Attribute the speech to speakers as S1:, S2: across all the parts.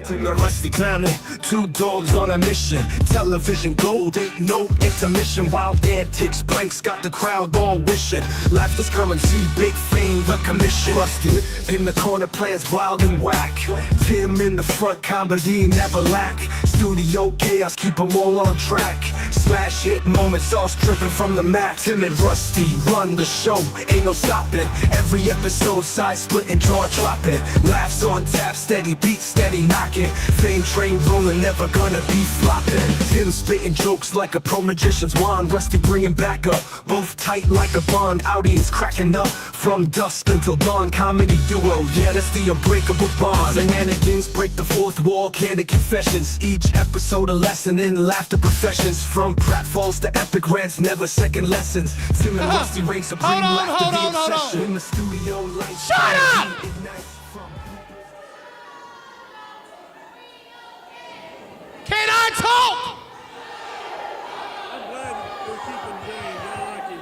S1: In the rusty planet, two dogs on a mission. Television gold, ain't no intermission. Wild antics, blanks got the crowd all wishing. Laughter's currency, big fame, the commission. Rusty in the corner, players wild and whack. Tim in the front, comedy never lack. Studio chaos, keep them all on track. Smash hit moments, all stripping from the mat. Tim and Rusty run the show, ain't no stopping. Every episode, side splitting, jaw dropping. Laughs on tap, steady beat, steady knocking. Fame train rolling, never gonna be flopping. Tim spitting jokes like a pro magician's wand. Rusty bringing back up, both tight like a bond. Audience cracking up from dusk until dawn. Comedy duo, yeah, that's the unbreakable bond. Shenanigans break the fourth wall, candid confessions. Each episode a lesson in laughter professions. From pratfalls to epic rants, never second lessons. Tim and Rusty reign supreme, laughter the obsession. In the studio, lights
S2: shut up! Can I talk?
S3: I'm glad we're keeping James. I like him.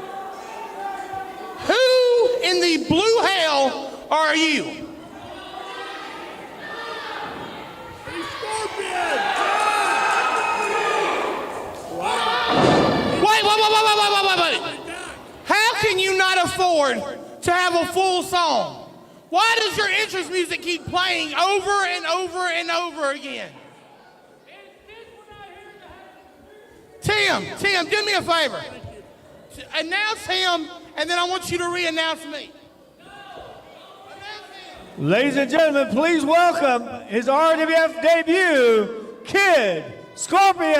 S2: Who in the blue hell are you?
S3: He's Scorpion!
S2: Wait. How can you not afford to have a full song? Why does your entrance music keep playing over and over and over again? Tim, do me a favor. Announce him, and then I want you to re-announce me.
S4: Ladies and gentlemen, please welcome his RWF debut, Kid Scorpion.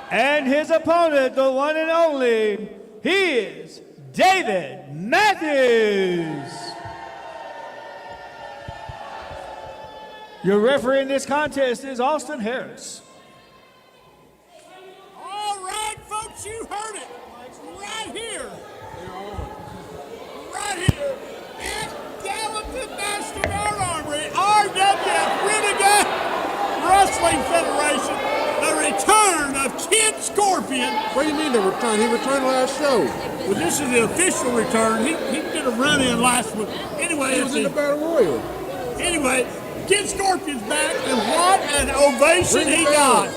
S4: And his opponent, the one and only, he is David Matthews. Your referee in this contest is Austin Harris.
S3: All right, folks, you heard it. Right here. Right here. At Gallatin National Art Armory, RWF Renegade Wrestling Federation, the return of Kid Scorpion.
S5: What do you mean the return? He returned last show.
S3: Well, this is the official return. He did a run-in last week. Anyway,
S5: He was in the Battle Royal.
S3: Anyway, Kid Scorpion's back, and what an ovation he got.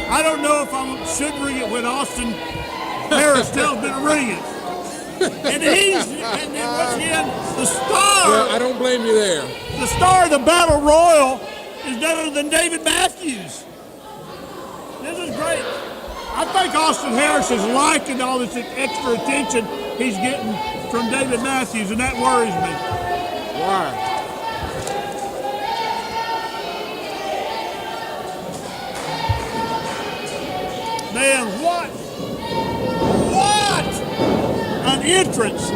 S3: I don't know if I should ring it when Austin Harris tells me to ring it. And then once again, the star.
S5: Well, I don't blame you there.
S3: The star of the Battle Royal is none other than David Matthews. This is great. I think Austin Harris is liking all this extra attention he's getting from David Matthews, and that worries me.
S5: Why?
S3: Man, what an entrance!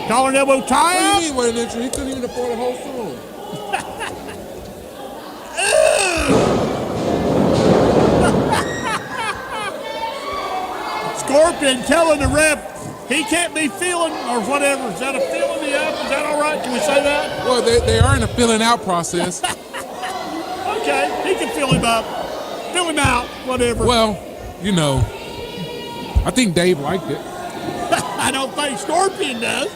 S3: Collar and elbow tie
S5: What
S3: up.
S5: do you mean what an entrance? He couldn't even afford a whole song.
S3: Scorpion telling the ref he can't be feeling or whatever. Is that a feeling me up? Is that all right? Can we say that?
S5: Well, they are in a filling out process.
S3: Okay, he can feel him up. Fill him out, whatever.
S5: Well, you know, I think Dave liked it.
S3: I don't think Scorpion does.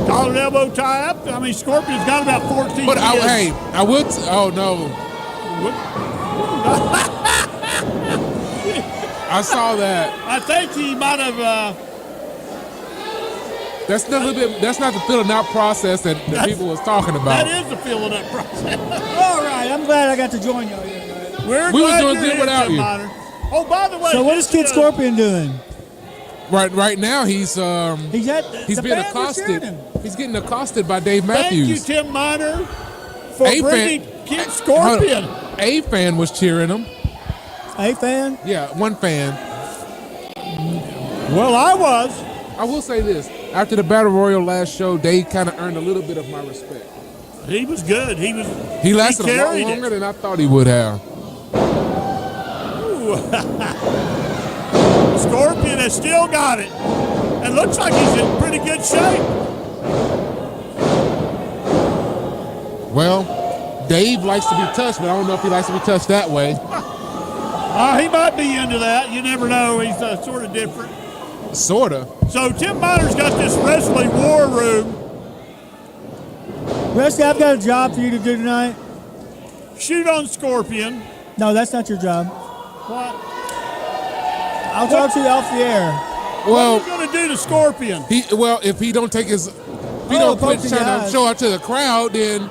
S3: Collar and elbow tie up. I mean, Scorpion's got about 14
S5: But
S3: years.
S5: hey, I would. Oh no, I saw that.
S3: I think he might have.
S5: That's not a little bit. That's not the filling out process that people was talking about.
S3: That is the filling up process.
S4: All right, I'm glad I got to join y'all here.
S5: We was doing good without you.
S3: Oh, by the way.
S4: So what is Kid Scorpion doing?
S5: Right now he's
S4: He's
S5: being accosted. He's getting accosted by Dave Matthews.
S3: Thank you, Tim Miner, for bringing Kid Scorpion.
S5: A fan was cheering him.
S4: A fan?
S5: Yeah, one fan.
S3: Well, I was.
S5: I will say this. After the Battle Royal last show, Dave kind of earned a little bit of my respect.
S3: He was good. He
S5: lasted a lot longer than I thought he would have.
S3: Scorpion has still got it. And looks like he's in pretty good shape.
S5: Well, Dave likes to be touched, but I don't know if he likes to be touched that way.
S3: He might be into that. You never know. He's sort of different.
S5: Sorta.
S3: So Tim Miner's got this wrestling war room
S4: Rusty, I've got a job for you to do tonight.
S3: Shoot on Scorpion.
S4: No, that's not your job.
S3: What?
S4: I'll talk to you off the air.
S5: Well,
S3: What are you going to do to Scorpion?
S5: if he don't take his, if he
S4: Oh,
S5: don't quit
S4: poking
S5: trying to
S4: guys.
S5: show out to the crowd, then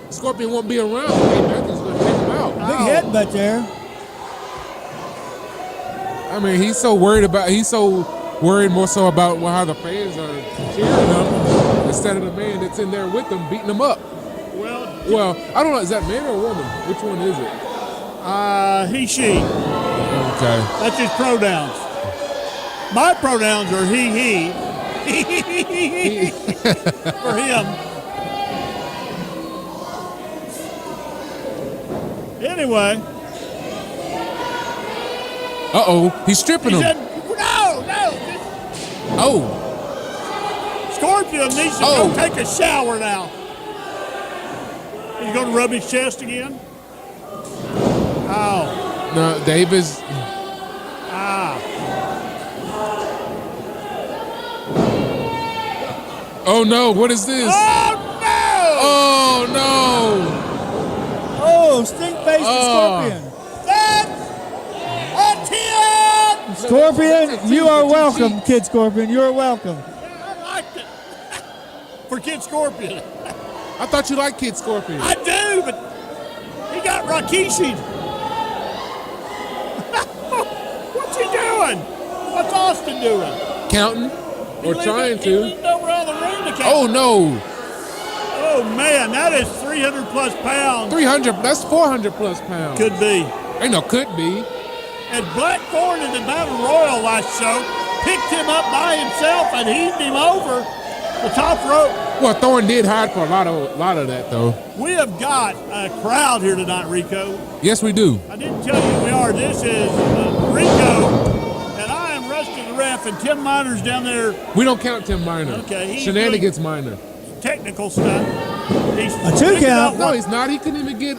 S5: Scorpion won't be around. Dave Matthews gonna take him out.
S4: Big headbutt there.
S5: I mean, he's so worried more so about how the fans are cheering him instead of the man that's in there with them beating him up. Well, I don't know. Is that man or woman? Which one is it?
S3: He, she.
S5: Okay.
S3: That's his pronouns. My pronouns are he. For him. Anyway,
S5: Uh-oh. He's stripping
S3: he
S5: him.
S3: said, no.
S5: Oh.
S3: Scorpion needs to
S5: Oh.
S3: go take a shower now. He's going to rub his chest again. Ow.
S5: No, Dave is.
S3: Ah.
S5: Oh no! What is this?
S3: Oh, no!
S5: Oh no!
S4: Oh, stink face to Scorpion.
S3: That's a 10!
S4: Scorpion, you are welcome, Kid Scorpion. You are welcome.
S3: I liked it. For Kid Scorpion.
S5: I thought you liked Kid Scorpion.
S3: I do, but he got Rikishi. What's he doing? What's Austin doing?
S5: Counting or trying
S3: He
S5: to.
S3: leaned over on the ring to count.
S5: Oh no!
S3: Oh, man, that is 300 plus pounds.
S5: 300. That's 400 plus pounds.
S3: Could be.
S5: Ain't no could be.
S3: And Blackthorn in the Battle Royal last show picked him up by himself and heaved him over the top rope.
S5: Well, Thorne did hide for a lot of that though.
S3: We have got a crowd here tonight, Rico.
S5: Yes, we do.
S3: I didn't tell you who we are. This is Rico, and I am Rusty the Ref, and Tim Miner's down there.
S5: We don't count Tim Miner.
S3: Okay, he's
S5: Shenanigans Miner.
S3: Technical stuff. He's
S4: A 2
S3: figured out
S4: count.
S5: No,
S3: what-
S5: he's not. He couldn't even get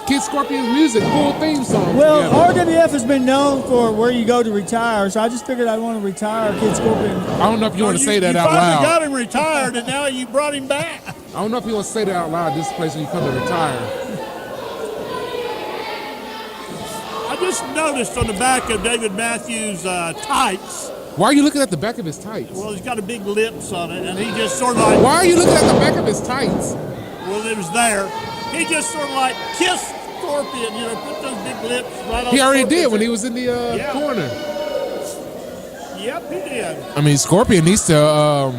S5: Kid Scorpion's music full theme song.
S4: Well,
S5: together.
S4: RWF has been known for where you go to retire, so I just figured I'd want to retire Kid Scorpion.
S5: I don't know if you want to say that
S3: you
S5: out
S3: finally
S5: loud.
S3: got him retired, and now you brought him back.
S5: I don't know if you want to say that out loud. This place where you come to retire.
S3: I just noticed on the back of David Matthews' tights,
S5: Why are you looking at the back of his tights?
S3: well, he's got a big lips on it, and he just sort of like,
S5: Why are you looking at the back of his tights?
S3: well, it was there. He just sort of like kissed Scorpion, put those big lips right on
S5: He already
S3: Scorpion's
S5: did when
S3: head.
S5: he was in the
S3: Yeah.
S5: corner.
S3: Yep, he did.
S5: I mean, Scorpion needs to,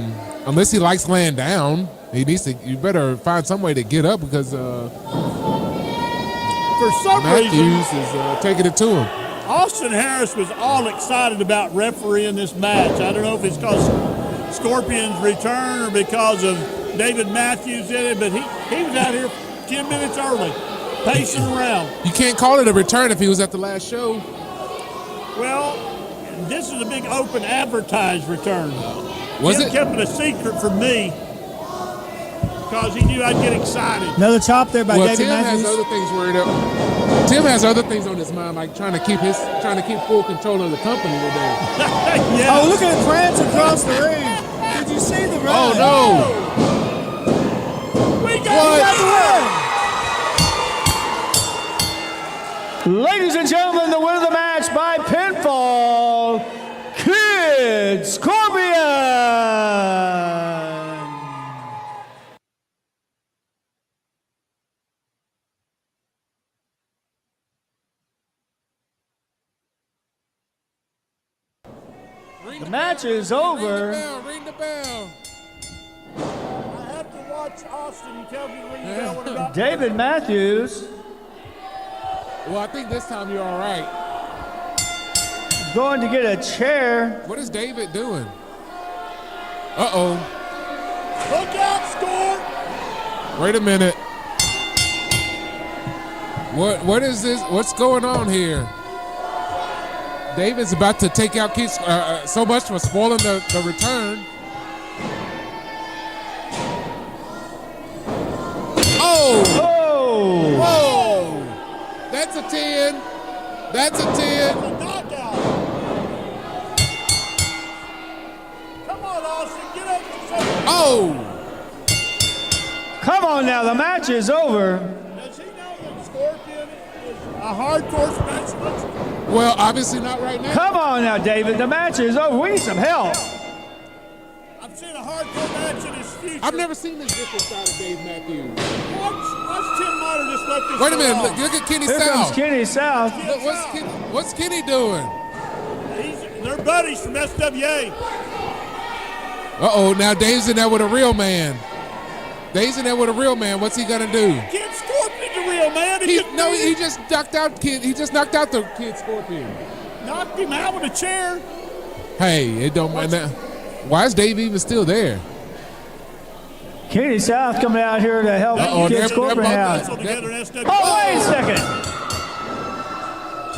S5: unless he likes laying down, he needs to. You better find some way to get up because
S3: For some reason,
S5: Matthews is taking it to him.
S3: Austin Harris was all excited about refereeing this match. I don't know if it's because Scorpion's return or because of David Matthews in it, but he was out here 10 minutes early, pacing around.
S5: You can't call it a return if he was at the last show.
S3: Well, this is a big open advertised return.
S5: Was
S3: Tim
S5: it?
S3: kept it a secret from me because he knew I'd get excited.
S4: Another chop there by
S5: Well,
S4: David
S5: Tim has
S4: Matthews.
S5: other things worried up. Tim has other things on his mind, like trying to keep full control of the company today.
S3: Yeah.
S4: Oh, look at it prance across the ring. Did you see the run?
S5: Oh no!
S3: We
S4: He
S3: got
S4: got the win. Ladies and gentlemen, the winner of the match by pinfall, Kid Scorpion. The match is over.
S5: Ring the bell.
S3: I have to watch Austin. He tells me to ring the bell when about
S4: David Matthews
S5: Well, I think this time you're all right.
S4: is going to get a chair.
S5: What is David doing? Uh-oh.
S3: Look out, Score!
S5: Wait a minute. What is this? What's going on here? David's about to take out Keith so much for spoiling the return. Oh!
S4: Oh!
S5: Whoa! That's a 10. That's a 10.
S3: Knockout! Come on, Austin, get up to something.
S5: Oh!
S4: Come on now, the match is over.
S3: Does he know that Scorpion is a hardcore specialist?
S5: Well, obviously not right now.
S4: Come on now, David. The match is over. We need some help.
S3: I've seen a hardcore match in his future.
S5: I've never seen this different side of Dave Matthews.
S3: Watch Tim Martin just let this
S5: Wait a
S3: go
S5: minute.
S3: off.
S5: Look at Kenny
S4: Here comes
S5: South.
S4: Kenny South.
S5: Look, what's Kenny doing?
S3: They're buddies from SWA.
S5: Uh-oh, now Dave's in there with a real man. Dave's in there with a real man. What's he gonna do?
S3: Kid Scorpion's a real man.
S5: He just knocked out Kid. He just knocked out the Kid Scorpion.
S3: knocked him out with a chair.
S5: Hey, it don't mind that. Why is Dave even still there?
S4: Kenny South coming out here to help Kid Scorpion out. Oh, wait a second.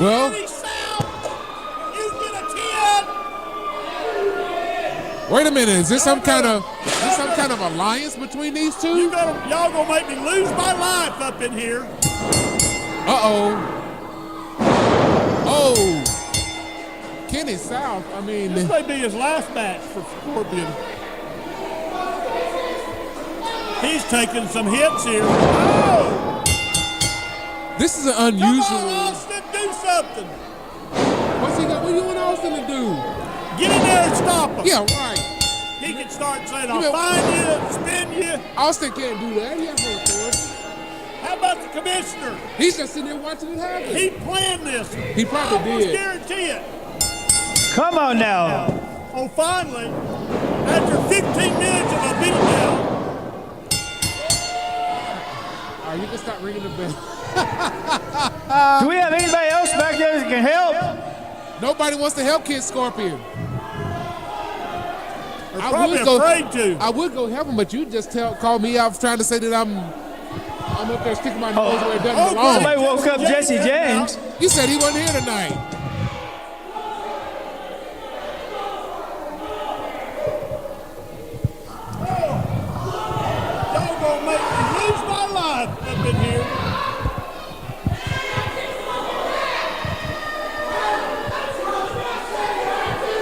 S5: Well,
S3: Kenny South, you get a 10.
S5: wait a minute. Is this some kind of alliance between these two?
S3: Y'all gonna make me lose my life up in here.
S5: Uh-oh. Oh. Kenny South, I mean.
S3: This may be his last match for Scorpion. He's taking some hits here. Oh!
S5: This is an
S3: Come
S5: unusual.
S3: on, Austin, do something.
S5: What you want Austin to do?
S3: Get in there and stop him.
S5: Yeah, right.
S3: He can start saying,
S5: You
S3: I'll
S5: know-
S3: find you, spin you.
S5: Austin can't do that. He has no authority.
S3: How about the commissioner?
S5: He's just sitting there watching it happen.
S3: He planned this.
S5: He probably
S3: I almost
S5: did.
S3: guarantee it.
S4: Come on now.
S3: Oh, finally, after 15 minutes of a beatdown,
S5: All right, you can stop ringing the bell.
S4: Do we have anybody else back there that can help?
S5: Nobody wants to help Kid Scorpion.
S3: they're probably afraid to.
S5: I would go help him, but you just call me out trying to say that I'm up there sticking my nose where it doesn't belong.
S4: Somebody woke up Jesse James.
S5: You said he wasn't here tonight.
S3: Y'all gonna make me lose my life up in here.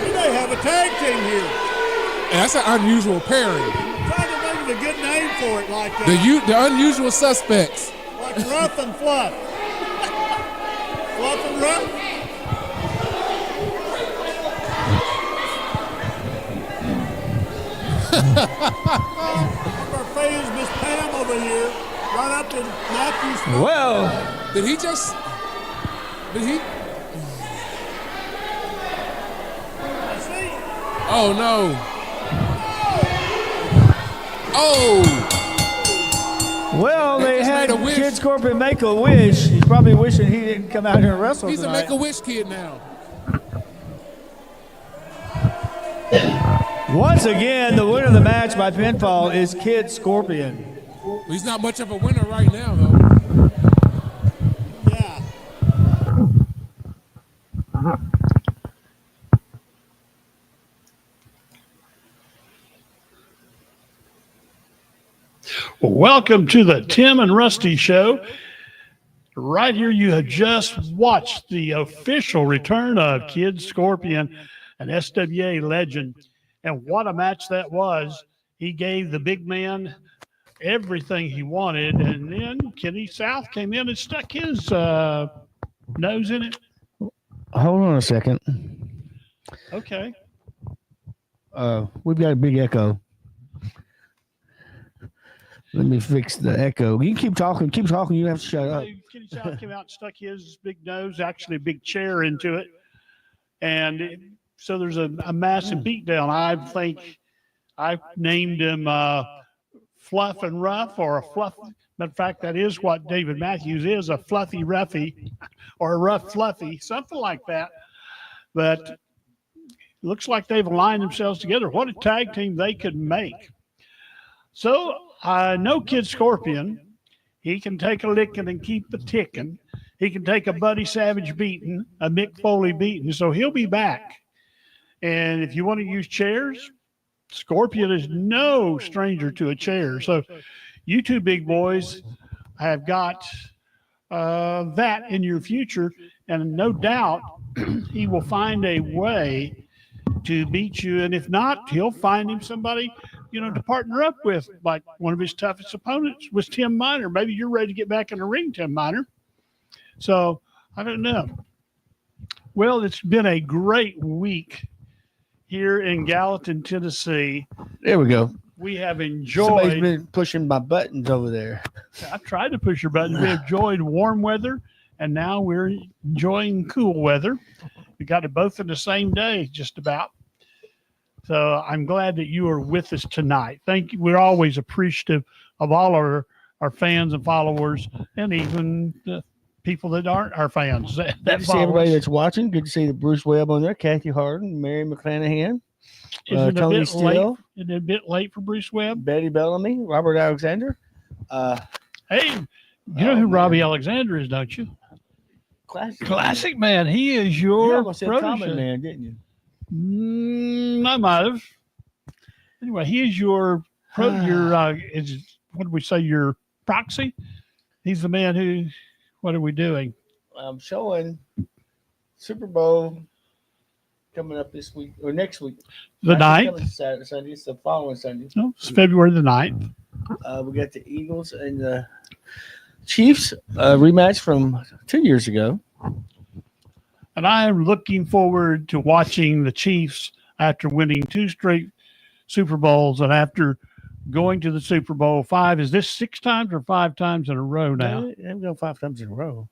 S3: We may have a tag team here.
S5: And that's an unusual pairing.
S3: I'm trying to think of a good name for it, like
S5: The unusual suspects.
S3: like Rough and Fluff. Fluff and Rough. Our fans, Miss Pam over here, right up in Matthew's.
S4: Well,
S5: Did he just? Did he?
S3: See,
S5: Oh no! Oh!
S4: well, they
S5: just
S4: had
S5: made a wish.
S4: Kid Scorpion make a wish. He's probably wishing he didn't come out here and wrestle
S5: He's a
S4: tonight.
S5: Make-A-Wish kid now.
S4: Once again, the winner of the match by pinfall is Kid Scorpion.
S5: He's not much of a winner right now, though.
S3: yeah.
S6: Welcome to the Tim and Rusty Show. Right here, you have just watched the official return of Kid Scorpion, an SWA legend. And what a match that was. He gave the big man everything he wanted. And then Kenny South came in and stuck his nose in it.
S4: Hold on a second.
S6: Okay.
S4: We've got a big echo. Let me fix the echo. You keep talking. You have to shut up.
S6: Kenny South came out and stuck his big nose, actually a big chair into it. So there's a massive beatdown. I think I named him Fluff and Rough, or a fluff. Matter of fact, that is what David Matthews is, a fluffy roughy or a rough fluffy, something like that. But looks like they've aligned themselves together. What a tag team they could make. So I know Kid Scorpion. He can take a licking and keep the ticking. He can take a Buddy Savage beating, a Mick Foley beating. So he'll be back. And if you want to use chairs, Scorpion is no stranger to a chair. So you two big boys have got that in your future. And no doubt he will find a way to beat you. And if not, he'll find him somebody, to partner up with. Like one of his toughest opponents was Tim Miner. Maybe you're ready to get back in the ring, Tim Miner. So I don't know. Well, it's been a great week here in Gallatin, Tennessee.
S4: There we go.
S6: We have
S4: Somebody's
S6: enjoyed.
S4: been pushing my buttons over there.
S6: I tried to push your button. We enjoyed warm weather, and now we're enjoying cool weather. We got it both in the same day, just about. So I'm glad that you are with us tonight. Thank you. We're always appreciative of all our fans and followers, and even the people that aren't our fans. That
S4: Good to see
S6: follow
S4: everybody
S6: us.
S4: that's watching. Good to see the Bruce Webb on there, Kathy Harden, Mary McClanahan,
S6: Is it a
S4: Tony
S6: bit
S4: Steele,
S6: late? Is it a bit late for Bruce Webb?
S4: Betty Bellamy, Robert Alexander.
S6: Hey, you know
S4: Oh,
S6: who
S4: man.
S6: Robbie Alexander is, don't you? Classic man. He is
S4: You
S6: your
S4: almost said Common
S6: protege.
S4: Man, didn't you?
S6: I might have. Anyway, he is your is what do we say? Your proxy. He's the man who. What are we doing?
S4: I'm showing Super Bowl coming up this week or next week.
S6: The
S4: Actually,
S6: 9th.
S4: coming Sunday. It's the following Sunday.
S6: No, it's February the 9th.
S4: We got the Eagles and the Chiefs rematch from 2 years ago.
S6: And I am looking forward to watching the Chiefs after winning 2 straight Super Bowls and after going to the Super Bowl 5. Is this 6 times or 5 times in a row now?
S4: They've gone 5 times in a row.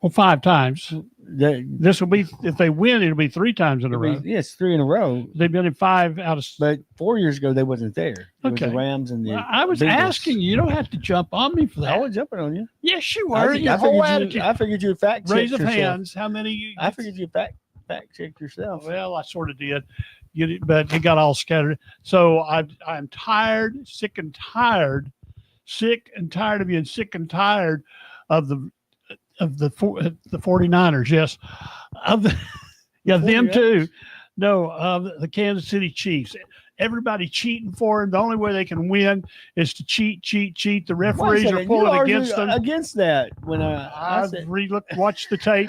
S6: Well, 5 times.
S4: They,
S6: This will be, if they win, it'll be 3 times in a row.
S4: yes, 3 in a row.
S6: They've been in 5 out of.
S4: But 4 years ago, they wasn't there. It was
S6: Okay.
S4: the Rams and the
S6: I was
S4: Bengals.
S6: asking you. You don't have to jump on me for
S4: I
S6: that.
S4: was jumping on you.
S6: Yes, you
S4: I
S6: were.
S4: figured-
S6: Your
S4: I
S6: whole
S4: figured
S6: attitude.
S4: you, I figured you'd fact check
S6: Raise of
S4: yourself.
S6: hands. How many? You,
S4: I figured you'd fact check yourself.
S6: Well, I sort of did, but it got all scattered. So I'm tired, sick and tired of being sick and tired of the 49ers. Yes, of the them
S4: 49ers?
S6: too. No, of the Kansas City Chiefs. Everybody cheating for them. The only way they can win is to cheat. The referees are pulling against them.
S4: Against that when I
S6: I've
S4: said,
S6: watched the tape.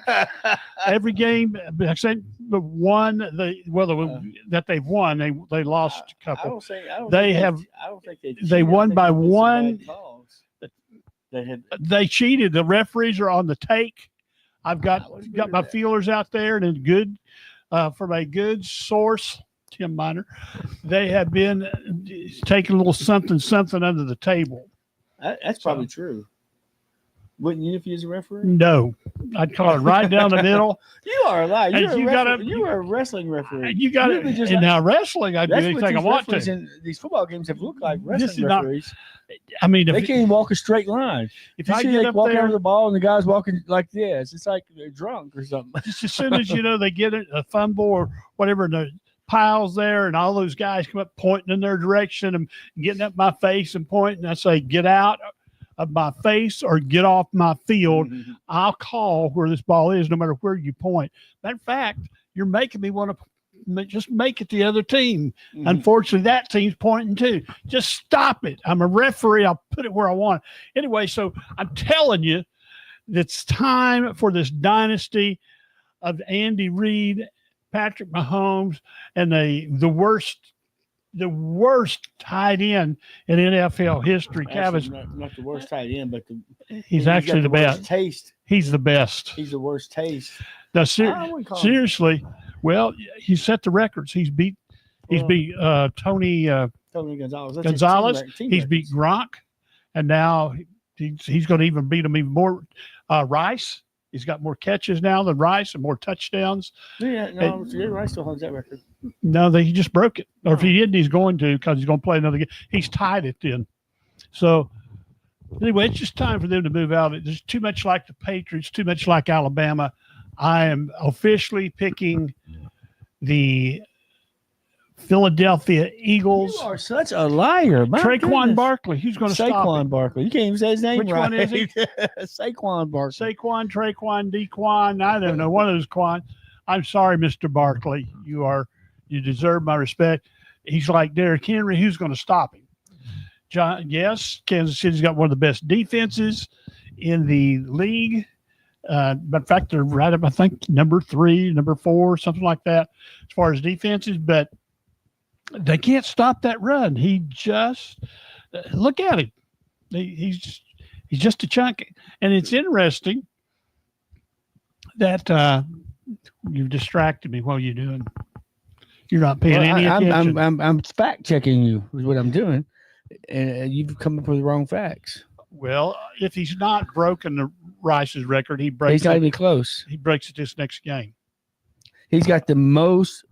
S6: Every game, except the one that they've won, they lost a
S4: I
S6: couple.
S4: don't think I don't
S6: They
S4: think
S6: have-
S4: I don't think they
S6: they
S4: cheated. I
S6: won
S4: think
S6: by
S4: they put some bad
S6: one.
S4: calls. They had
S6: They cheated. The referees are on the take. I've got
S4: I would agree
S6: got
S4: with
S6: my
S4: that.
S6: feelers out there, and in good from a good source, Tim Miner, they have been taking a little something under the table.
S4: That's probably true. Wouldn't you if you was a referee?
S6: No, I'd call it right down the middle.
S4: You are a liar.
S6: Hey,
S4: You're
S6: you
S4: a
S6: gotta-
S4: referee. You are a wrestling referee.
S6: You got
S4: You'd be
S6: it.
S4: just
S6: And
S4: like-
S6: now wrestling, I do
S4: That's what
S6: anything I
S4: these
S6: want
S4: referees
S6: to.
S4: in these football games have looked like
S6: This is
S4: wrestling
S6: not-
S4: referees.
S6: I mean,
S4: They
S6: if,
S4: can't even walk a straight line.
S6: if
S4: You
S6: I
S4: see
S6: get
S4: they
S6: up
S4: walk
S6: there,
S4: over the ball and the guy's walking like this. It's like they're drunk or something.
S6: just as soon as they get it, a fumble or whatever, and the piles there, and all those guys come up pointing in their direction and getting up my face and pointing. I say, get out of my face or get off my field. I'll call where this ball is, no matter where you point. Matter of fact, you're making me want to just make it the other team.
S4: Mhm.
S6: Unfortunately, that team's pointing too. Just stop it. I'm a referee. I'll put it where I want. Anyway, so I'm telling you, it's time for this dynasty of Andy Reid, Patrick Mahomes, and the worst tight end in NFL history.
S4: Actually,
S6: Kevin,
S4: not the worst tight end, but
S6: he's actually
S4: got
S6: the
S4: worst
S6: best.
S4: taste.
S6: He's the best.
S4: He's the worst taste.
S6: Now,
S4: I wouldn't call him-
S6: seriously, well, he set the records. He's beat Tony
S4: Tony Gonzalez. That's his
S6: Gonzalez.
S4: team
S6: He's beat
S4: records.
S6: Gronk, and now he's going to even beat him even more. Rice. He's got more catches now than Rice and more touchdowns.
S4: Yeah, no, Jerry Rice still holds that record.
S6: No, he just broke it. Or if he didn't, he's going to because he's going to play another game. He's tied it then. So anyway, it's just time for them to move out. It's too much like the Patriots, too much like Alabama. I am officially picking the Philadelphia Eagles.
S4: You are such a liar. My
S6: Traquan
S4: goodness.
S6: Barkley. Who's going to stop
S4: Saquon
S6: him?
S4: Barkley. You can't even say his name
S6: Which
S4: right.
S6: one is he?
S4: Saquon Barkley.
S6: Saquon, Traquan, Dequan. I don't know. One of those Quan. I'm sorry, Mr. Barkley. You deserve my respect. He's like Derrick Henry. Who's going to stop him? Yes, Kansas City's got one of the best defenses in the league. But in fact, they're right up, I think, number 3, number 4, something like that, as far as defenses. But They can't stop that run. He just look at him. He's just a chunk. And it's interesting that you've distracted me while you're doing. You're not paying any attention.
S4: I'm fact checking you is what I'm doing, and you've come up with the wrong facts.
S6: Well, if he's not broken the Rice's record, he breaks.
S4: He's not even close.
S6: He breaks it this next game.
S4: He's got the most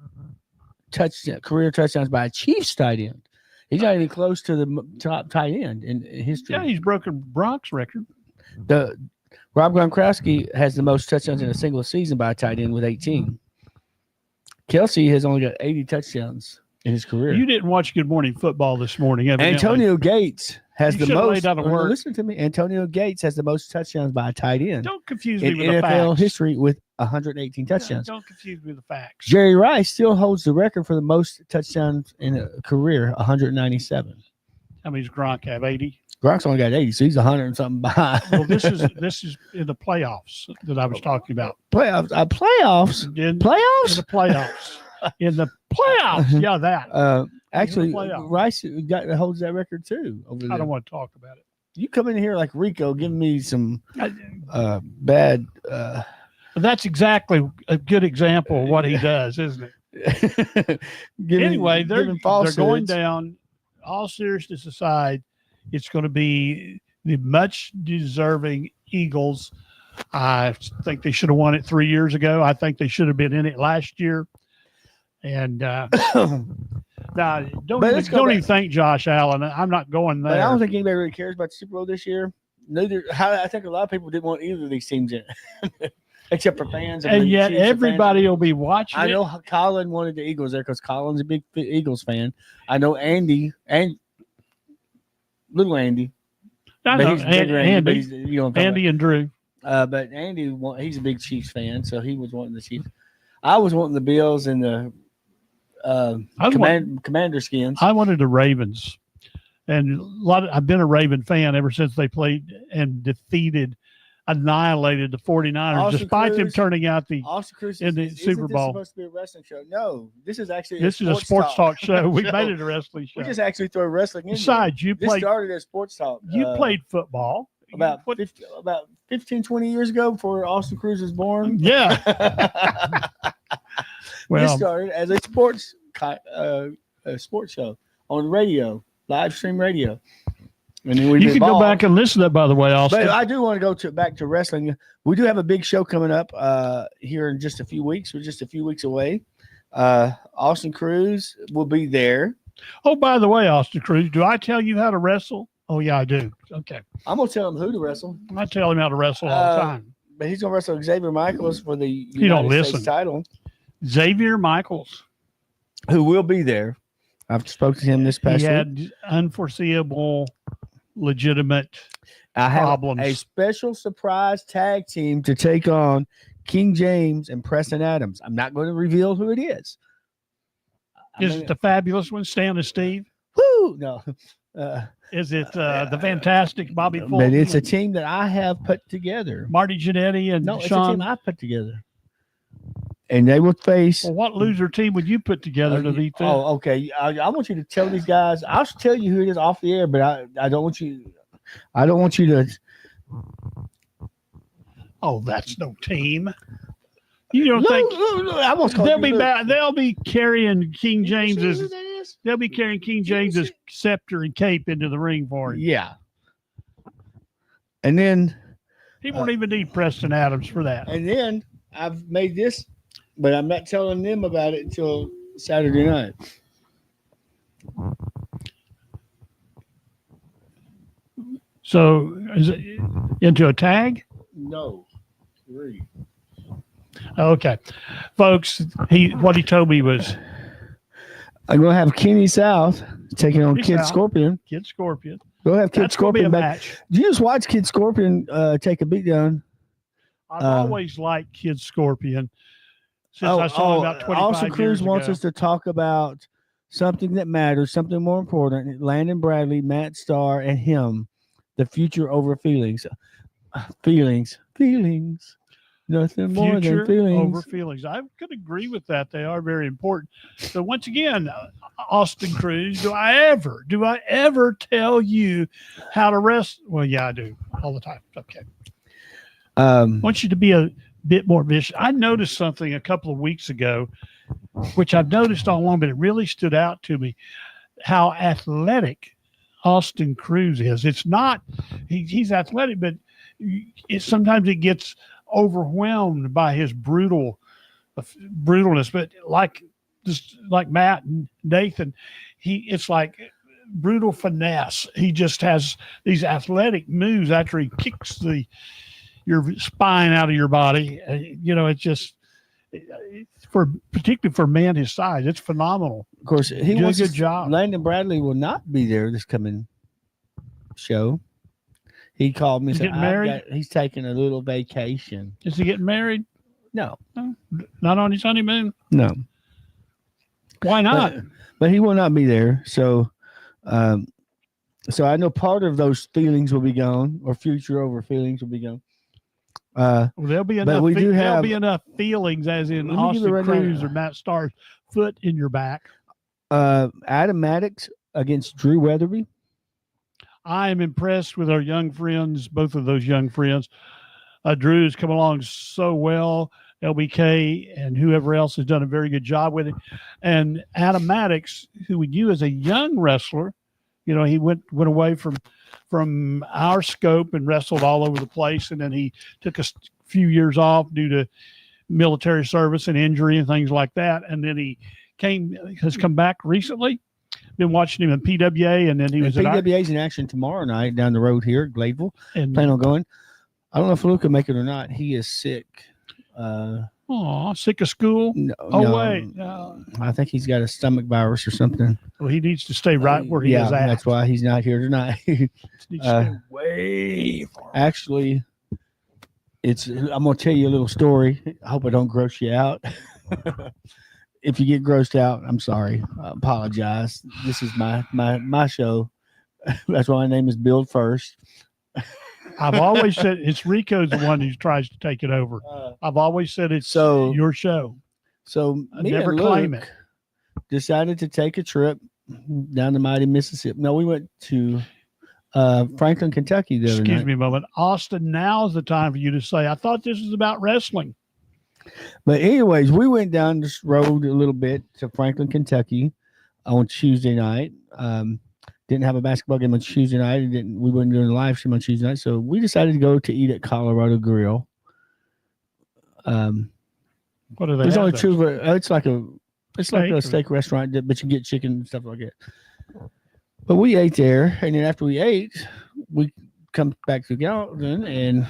S4: career touchdowns by a Chiefs tight end. He's not even close to the top tight end in history.
S6: Yeah, he's broken Brock's record.
S4: The Rob Gronkowski has the most touchdowns in a single season by a tight end with 18. Kelsey has only got 80 touchdowns in his career.
S6: You didn't watch Good Morning Football this morning, evidently.
S4: Antonio Gates has
S6: You
S4: the
S6: should have
S4: most.
S6: laid out a word.
S4: Listen to me. Antonio Gates has the most touchdowns by a tight end
S6: Don't confuse
S4: in
S6: me with the
S4: NFL
S6: facts.
S4: history with 118 touchdowns.
S6: Don't confuse me with the facts.
S4: Jerry Rice still holds the record for the most touchdowns in a career, 197.
S6: How many's Gronk have? 80.
S4: Gronk's only got 80, so he's 100 and something behind.
S6: Well, this is in the playoffs that I was talking about.
S4: Playoffs. Playoffs.
S6: In
S4: Playoffs.
S6: the playoffs. In the playoffs. Yeah, that.
S4: Actually,
S6: playoffs.
S4: Rice holds that record too. Over there.
S6: I don't want to talk about it.
S4: You come in here like Rico, giving me some bad.
S6: That's exactly a good example of what he does, isn't it? Anyway, they're going down. All seriousness aside, it's going to be the much deserving Eagles. I think they should have won it 3 years ago. I think they should have been in it last year. And now, don't even think Josh Allen. I'm not going there.
S4: But I don't think anybody really cares about the Super Bowl this year. I think a lot of people didn't want either of these teams in it, except for fans.
S6: And yet everybody will be watching.
S4: I know Colin wanted the Eagles there because Colin's a big Eagles fan. I know Andy and little Andy.
S6: I know Andy,
S4: Andy
S6: and Drew.
S4: But Andy, he's a big Chiefs fan, so he was wanting the Chiefs. I was wanting the Bills and the Commander Skins.
S6: I wanted the Ravens, and I've been a Raven fan ever since they played and annihilated the 49ers, despite them turning out
S4: Austin Cruz
S6: in the Super Bowl.
S4: Supposed to be a wrestling show? No, this is actually
S6: a sports talk show. We made it a wrestling show.
S4: We just actually throw wrestling in.
S6: Besides,
S4: this started as sports talk.
S6: You played football
S4: about 15, 20 years ago before Austin Cruz was born.
S6: Yeah. Well,
S4: this started as a sports show on radio, live stream radio. And then
S6: you can go back and listen to that, by the way, Austin.
S4: But I do want to go back to wrestling. We do have a big show coming up here in just a few weeks. We're just a few weeks away. Austin Cruz will be there.
S6: Oh, by the way, Austin Cruz, do I tell you how to wrestle? Oh, yeah, I do. Okay.
S4: I'm going to tell him who to wrestle.
S6: I tell him how to wrestle all the time.
S4: But he's going to wrestle Xavier Michaels for the
S6: United States
S4: title.
S6: Xavier Michaels.
S4: Who will be there. I've spoken to him this past week.
S6: He had unforeseeable, legitimate problems.
S4: I have a special surprise tag team to take on King James and Preston Adams. I'm not going to reveal who it is.
S6: Is it the fabulous one, Stan and Steve?
S4: Woo! No.
S6: Is it the fantastic Bobby Fulton?
S4: But it's a team that I have put together.
S6: Marty Jannetty and
S4: Sean.
S6: It's
S4: a team I put together. And they will face.
S6: Well, what loser team would you put together to beat them?
S4: Oh, okay. I want you to tell these guys. I'll tell you who it is off the air, but I don't want you. I don't want you to.
S6: Oh, that's no team. You don't think
S4: I almost
S6: they'll be back? They'll be carrying King James's. They'll be carrying King James's scepter and cape into the ring for him.
S4: Yeah. And then
S6: he won't even need Preston Adams for that.
S4: And then I've made this, but I'm not telling them about it until Saturday night.
S6: So is it into a tag?
S4: No. 3.
S6: Okay. Folks, what he told me was
S4: I'm going to have Kenny South taking on Kid Scorpion.
S6: Kid Scorpion.
S4: Go have Kid Scorpion back.
S6: Match.
S4: Did you just watch Kid Scorpion take a beatdown?
S6: I've always liked Kid Scorpion since I saw him about 25
S4: Austin Cruz
S6: years
S4: wants
S6: ago.
S4: us to talk about something that matters, something more important. Landon Bradley, Matt Starr, and him. The future over feelings. Feelings. Nothing more
S6: future
S4: than feelings.
S6: over feelings. I could agree with that. They are very important. So once again, Austin Cruz, do I ever tell you how to rest? Well, yeah, I do all the time. Okay. I want you to be a bit more vicious. I noticed something a couple of weeks ago, which I've noticed all along, but it really stood out to me, how athletic Austin Cruz is. It's not, he's athletic, but sometimes it gets overwhelmed by his brutalness. But like Matt and Nathan, it's like brutal finesse. He just has these athletic moves after he kicks your spine out of your body. It's just particularly for a man his size, it's phenomenal.
S4: Of course, he
S6: did a
S4: wants
S6: good job.
S4: Landon Bradley will not be there this coming show. He called me.
S6: He's
S4: Said,
S6: getting married?
S4: He's taking a little vacation.
S6: Is he getting married?
S4: No,
S6: Not on his honeymoon?
S4: no.
S6: Why not?
S4: But he will not be there. So, so I know part of those feelings will be gone, or future over feelings will be gone.
S6: Well, there'll be enough.
S4: we do
S6: there'll
S4: have-
S6: be enough feelings, as in
S4: Let me give you
S6: Austin
S4: a rundown.
S6: Cruz or Matt Starr's foot in your back.
S4: Adam Maddox against Drew Weatherby.
S6: I am impressed with our young friends, both of those young friends. Drew's come along so well. LBK and whoever else has done a very good job with it. And Adam Maddox, who we knew as a young wrestler, he went away from our scope and wrestled all over the place. And then he took a few years off due to military service and injury and things like that. And then he has come back recently. Been watching him in PWA, and then he was at
S4: PWA's in action tomorrow night down the road here at Gladeville.
S6: and
S4: Plan on going. I don't know if Luke can make it or not. He is sick.
S6: sick of school.
S4: No,
S6: Wait,
S4: I think he's got a stomach virus or something.
S6: well, he needs to stay right where he
S4: yeah,
S6: is at.
S4: that's why he's not here tonight.
S6: He needs to stay way far.
S4: Actually, I'm gonna tell you a little story. I hope I don't gross you out. If you get grossed out, I'm sorry. I apologize. This is my show. That's why my name is Build First.
S6: I've always said it's Rico's the one who tries to take it over. I've always said it's your show.
S4: So
S6: I
S4: me
S6: never
S4: and
S6: claim
S4: Luke
S6: it.
S4: decided to take a trip down to mighty Mississippi. No, we went to Franklin, Kentucky the other
S6: Excuse
S4: night.
S6: me a moment. Austin, now's the time for you to say, I thought this was about wrestling.
S4: But anyways, we went down this road a little bit to Franklin, Kentucky on Tuesday night. Didn't have a basketball game on Tuesday night. We weren't doing a live stream on Tuesday night. So we decided to go to eat at Colorado Grill.
S6: What do they
S4: There's
S6: have
S4: only
S6: there?
S4: two. It's like a
S6: Steak?
S4: steak restaurant, but you get chicken and stuff like that. But we ate there, and then after we ate, we come back to Gallatin, and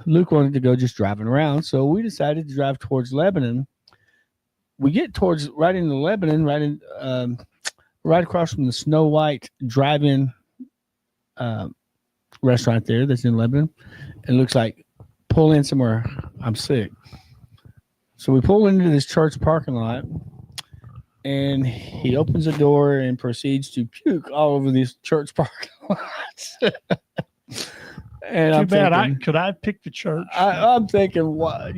S4: Luke wanted to go just driving around, so we decided to drive towards Lebanon. We get right into Lebanon, right across from the Snow White Drive-In restaurant there that's in Lebanon. It looks like pull in somewhere. I'm sick. So we pull into this church parking lot, and he opens the door and proceeds to puke all over this church parking lot. And
S6: Too
S4: I'm
S6: bad.
S4: thinking,
S6: Could I pick the church?
S4: I'm thinking, what,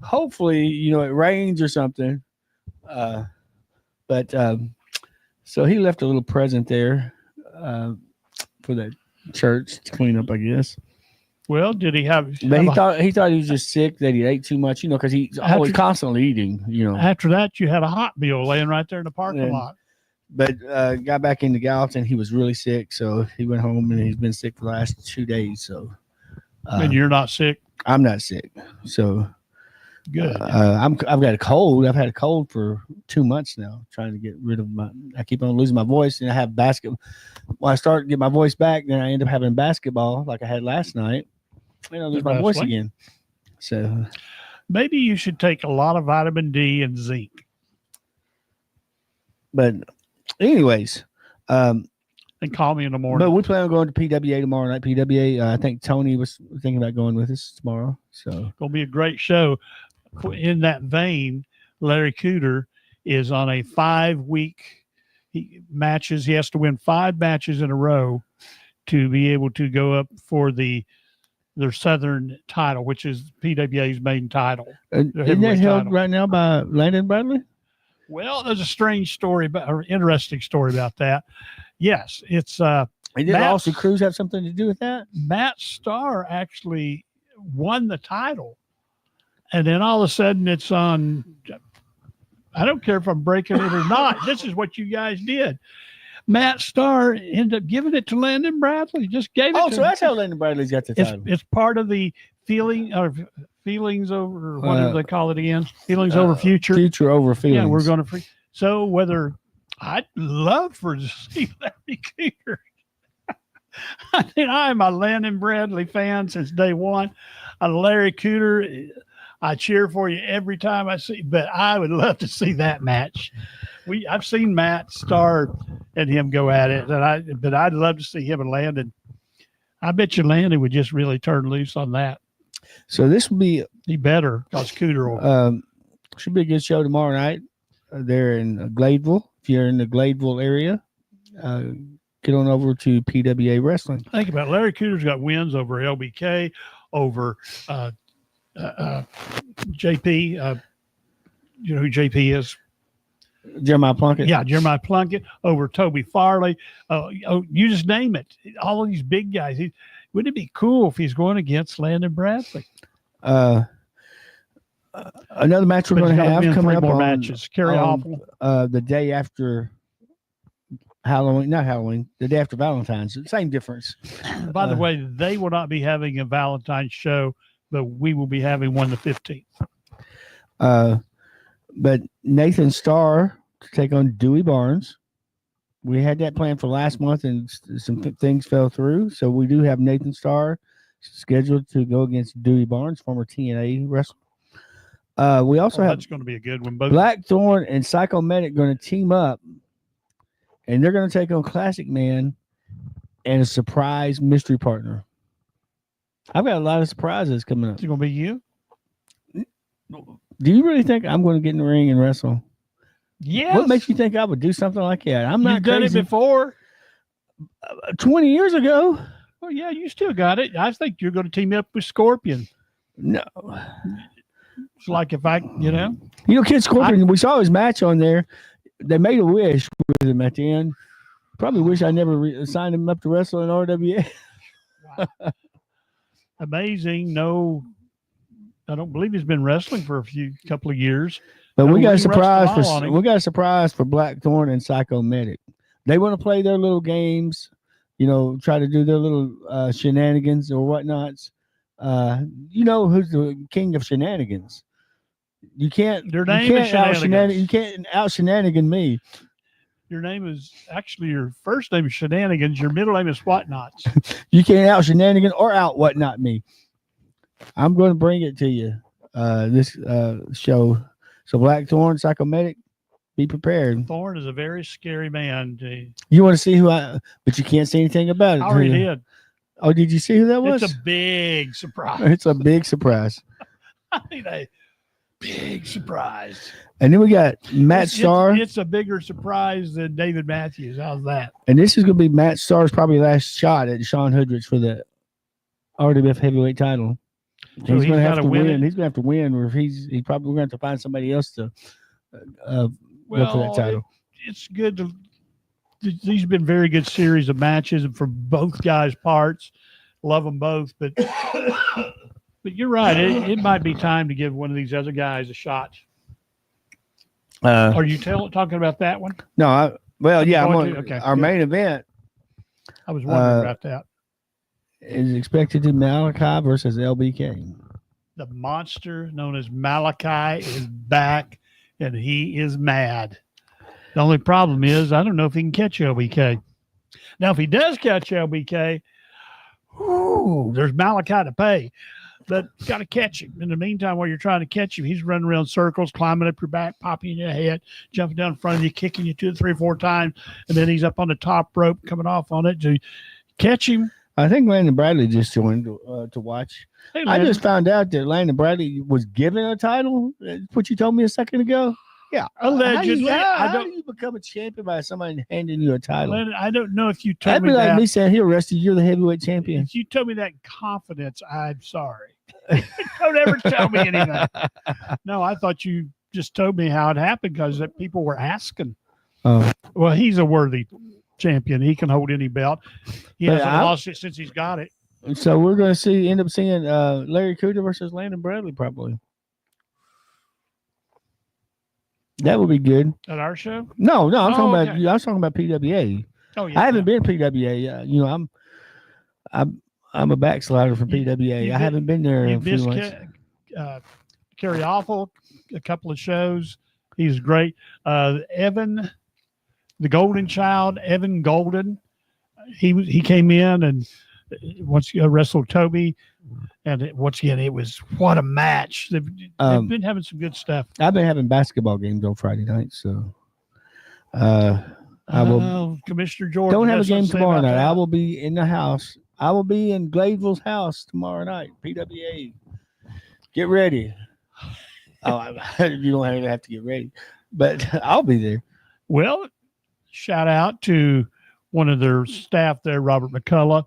S4: hopefully, it rains or something. But so he left a little present there for that church to clean up, I guess.
S6: Well, did he have?
S4: But he thought he was just sick, that he ate too much, because he's always constantly eating,
S6: After that, you had a hot meal laying right there in the parking
S4: Yeah.
S6: lot.
S4: But got back into Gallatin. He was really sick, so he went home, and he's been sick for the last 2 days. So
S6: And you're not sick.
S4: I'm not sick. So
S6: Good.
S4: I've got a cold. I've had a cold for 2 months now, trying to get rid of I keep on losing my voice, and I have basketball. When I start to get my voice back, then I end up having basketball like I had last night, and I lose my voice
S6: Wrestling?
S4: again. So
S6: Maybe you should take a lot of vitamin D and zinc.
S4: but anyways,
S6: And call me in the morning.
S4: but we plan on going to PWA tomorrow night. PWA, I think Tony was thinking about going with us tomorrow. So
S6: Gonna be a great show. In that vein, Larry Cooter is on a 5-week matches. He has to win 5 matches in a row to be able to go up for the their Southern title, which is PWA's main title.
S4: Isn't that
S6: heavyweight
S4: held
S6: title.
S4: right now by Landon Bradley?
S6: Well, there's a strange story about, or interesting story about that. Yes, it's
S4: And did
S6: Matt-
S4: Austin Cruz have something to do with that?
S6: Matt Starr actually won the title, and then all of a sudden it's on. I don't care if I'm breaking it or not. This is what you guys did. Matt Starr ended up giving it to Landon Bradley. Just gave it.
S4: Oh,
S6: to
S4: so
S6: him.
S4: that's how Landon Bradley's got the title.
S6: It's part of the feelings over, what do they call it again? Feelings over future.
S4: Future over feelings.
S6: Yeah, we're going to. So whether I'd love for to see Larry Cooter. I mean, I'm a Landon Bradley fan since day one. Larry Cooter, I cheer for you every time I see. But I would love to see that match. I've seen Matt Starr and him go at it, but I'd love to see him and Landon. I bet you Landon would just really turn loose on that.
S4: So this will be
S6: He better, because Cooter will.
S4: should be a good show tomorrow night. There in Gladeville. If you're in the Gladeville area, get on over to PWA Wrestling.
S6: Think about it. Larry Cooter's got wins over LBK, over JP. You know who JP is?
S4: Jeremiah Plunkett.
S6: Yeah, Jeremiah Plunkett, over Toby Farley. You just name it. All of these big guys. Wouldn't it be cool if he's going against Landon Bradley?
S4: Another match we're
S6: But
S4: going
S6: he's
S4: to
S6: gotta
S4: have
S6: win
S4: coming
S6: 3
S4: up
S6: more
S4: on,
S6: matches. Kerry Awful.
S4: the day after Halloween, not Halloween, the day after Valentine's. Same difference.
S6: By the way, they will not be having a Valentine's show, but we will be having one the 15th.
S4: But Nathan Starr to take on Dewey Barnes. We had that planned for last month, and some things fell through. So we do have Nathan Starr scheduled to go against Dewey Barnes, former TNA wrestler. We also have
S6: That's going to be a good one. Both
S4: Blackthorn and Psychomedic going to team up, and they're going to take on Classic Man and a surprise mystery partner. I've got a lot of surprises coming up.
S6: it's going to be you.
S4: Do you really think I'm going to get in the ring and wrestle?
S6: Yes.
S4: What makes you think I would do something like that? I'm not
S6: You've done it
S4: crazy.
S6: before.
S4: 20 years ago.
S6: Well, yeah, you still got it. I think you're going to team up with Scorpion.
S4: No.
S6: It's like if I,
S4: Kid Scorpion, we saw his match on there. They made a wish with him at the end. Probably wish I never signed him up to wrestle in RWA.
S6: amazing. No, I don't believe he's been wrestling for a couple of years.
S4: But
S6: No,
S4: we got a
S6: we rushed
S4: surprise
S6: all on him.
S4: for Blackthorn and Psychomedic. They want to play their little games, try to do their little shenanigans or whatnots. Who's the king of shenanigans? You can't.
S6: Their name is Shenanigans.
S4: You can't out shenanigan me.
S6: Your name is actually, your first name is Shenanigans. Your middle name is Whatnots.
S4: You can't out shenanigan or out whatnot me. I'm going to bring it to you. This show. So Blackthorn, Psychomedic, be prepared.
S6: Thorne is a very scary man.
S4: You want to see but you can't say anything about it.
S6: I already
S4: do you?
S6: did.
S4: Oh, did you see who that was?
S6: It's a big surprise.
S4: It's a big surprise.
S6: I mean, a big surprise.
S4: And then we got Matt Starr.
S6: It's a bigger surprise than David Matthews. How's that?
S4: And this is going to be Matt Starr's probably last shot at Sean Hoodrich for the RWF heavyweight title.
S6: So
S4: he's going to have
S6: gotta
S4: to win.
S6: it?
S4: He's going to have to win, or he's probably going to have to find somebody else to go for that title.
S6: It's good to. These have been very good series of matches, and for both guys' parts, love them both. But you're right. It might be time to give one of these other guys a shot. Are you talking about that one?
S4: No, yeah.
S6: Okay,
S4: our
S6: good.
S4: main event
S6: I was wondering about that.
S4: is expected to be Malachi versus LBK.
S6: The monster known as Malachi is back, and he is mad. The only problem is I don't know if he can catch LBK. Now, if he does catch LBK, there's Malachi to pay, but got to catch him. In the meantime, while you're trying to catch him, he's running around circles, climbing up your back, popping in your head, jumping down in front of you, kicking you 2, 3, 4 times, and then he's up on the top rope, coming off on it to catch him.
S4: I think Landon Bradley just joined to watch.
S6: Hey,
S4: I
S6: Landon.
S4: just found out that Landon Bradley was given a title. That's what you told me a second ago. Yeah.
S6: Allegedly,
S4: How do you become a champion by somebody handing you a title?
S6: Leonard, I don't know if you told
S4: That'd
S6: me
S4: be like
S6: that.
S4: me saying, "Here, Rusty, you're the heavyweight champion."
S6: If you told me that in confidence, I'm sorry. Don't ever tell me anything. No, I thought you just told me how it happened because people were asking.
S4: Oh,
S6: Well, he's a worthy champion. He can hold any belt. He
S4: But
S6: hasn't
S4: I-
S6: lost it since he's got it.
S4: so we're going to end up seeing Larry Cooter versus Landon Bradley probably. That would be good.
S6: At our show?
S4: No, I'm talking about.
S6: okay.
S4: I was talking about PWA.
S6: Oh, yeah.
S4: I haven't been PWA. I'm a backslider from PWA.
S6: you
S4: I haven't been there in
S6: You
S4: a few
S6: missed
S4: months.
S6: Kerry Awful a couple of shows. He's great. Evan, the Golden Child, Evan Golden. He came in and once wrestled Toby, and once again it was what a match. They've been having some good stuff.
S4: I've been having basketball games on Friday night, so I will.
S6: Commissioner Jordan.
S4: Don't have a
S6: has something
S4: game
S6: to say
S4: tomorrow
S6: about
S4: night.
S6: that.
S4: I will be in the house. I will be in Gladeville's house tomorrow night. PWA. Get ready. You don't even have to get ready, but I'll be there.
S6: Well, shout out to one of their staff there, Robert McCullough.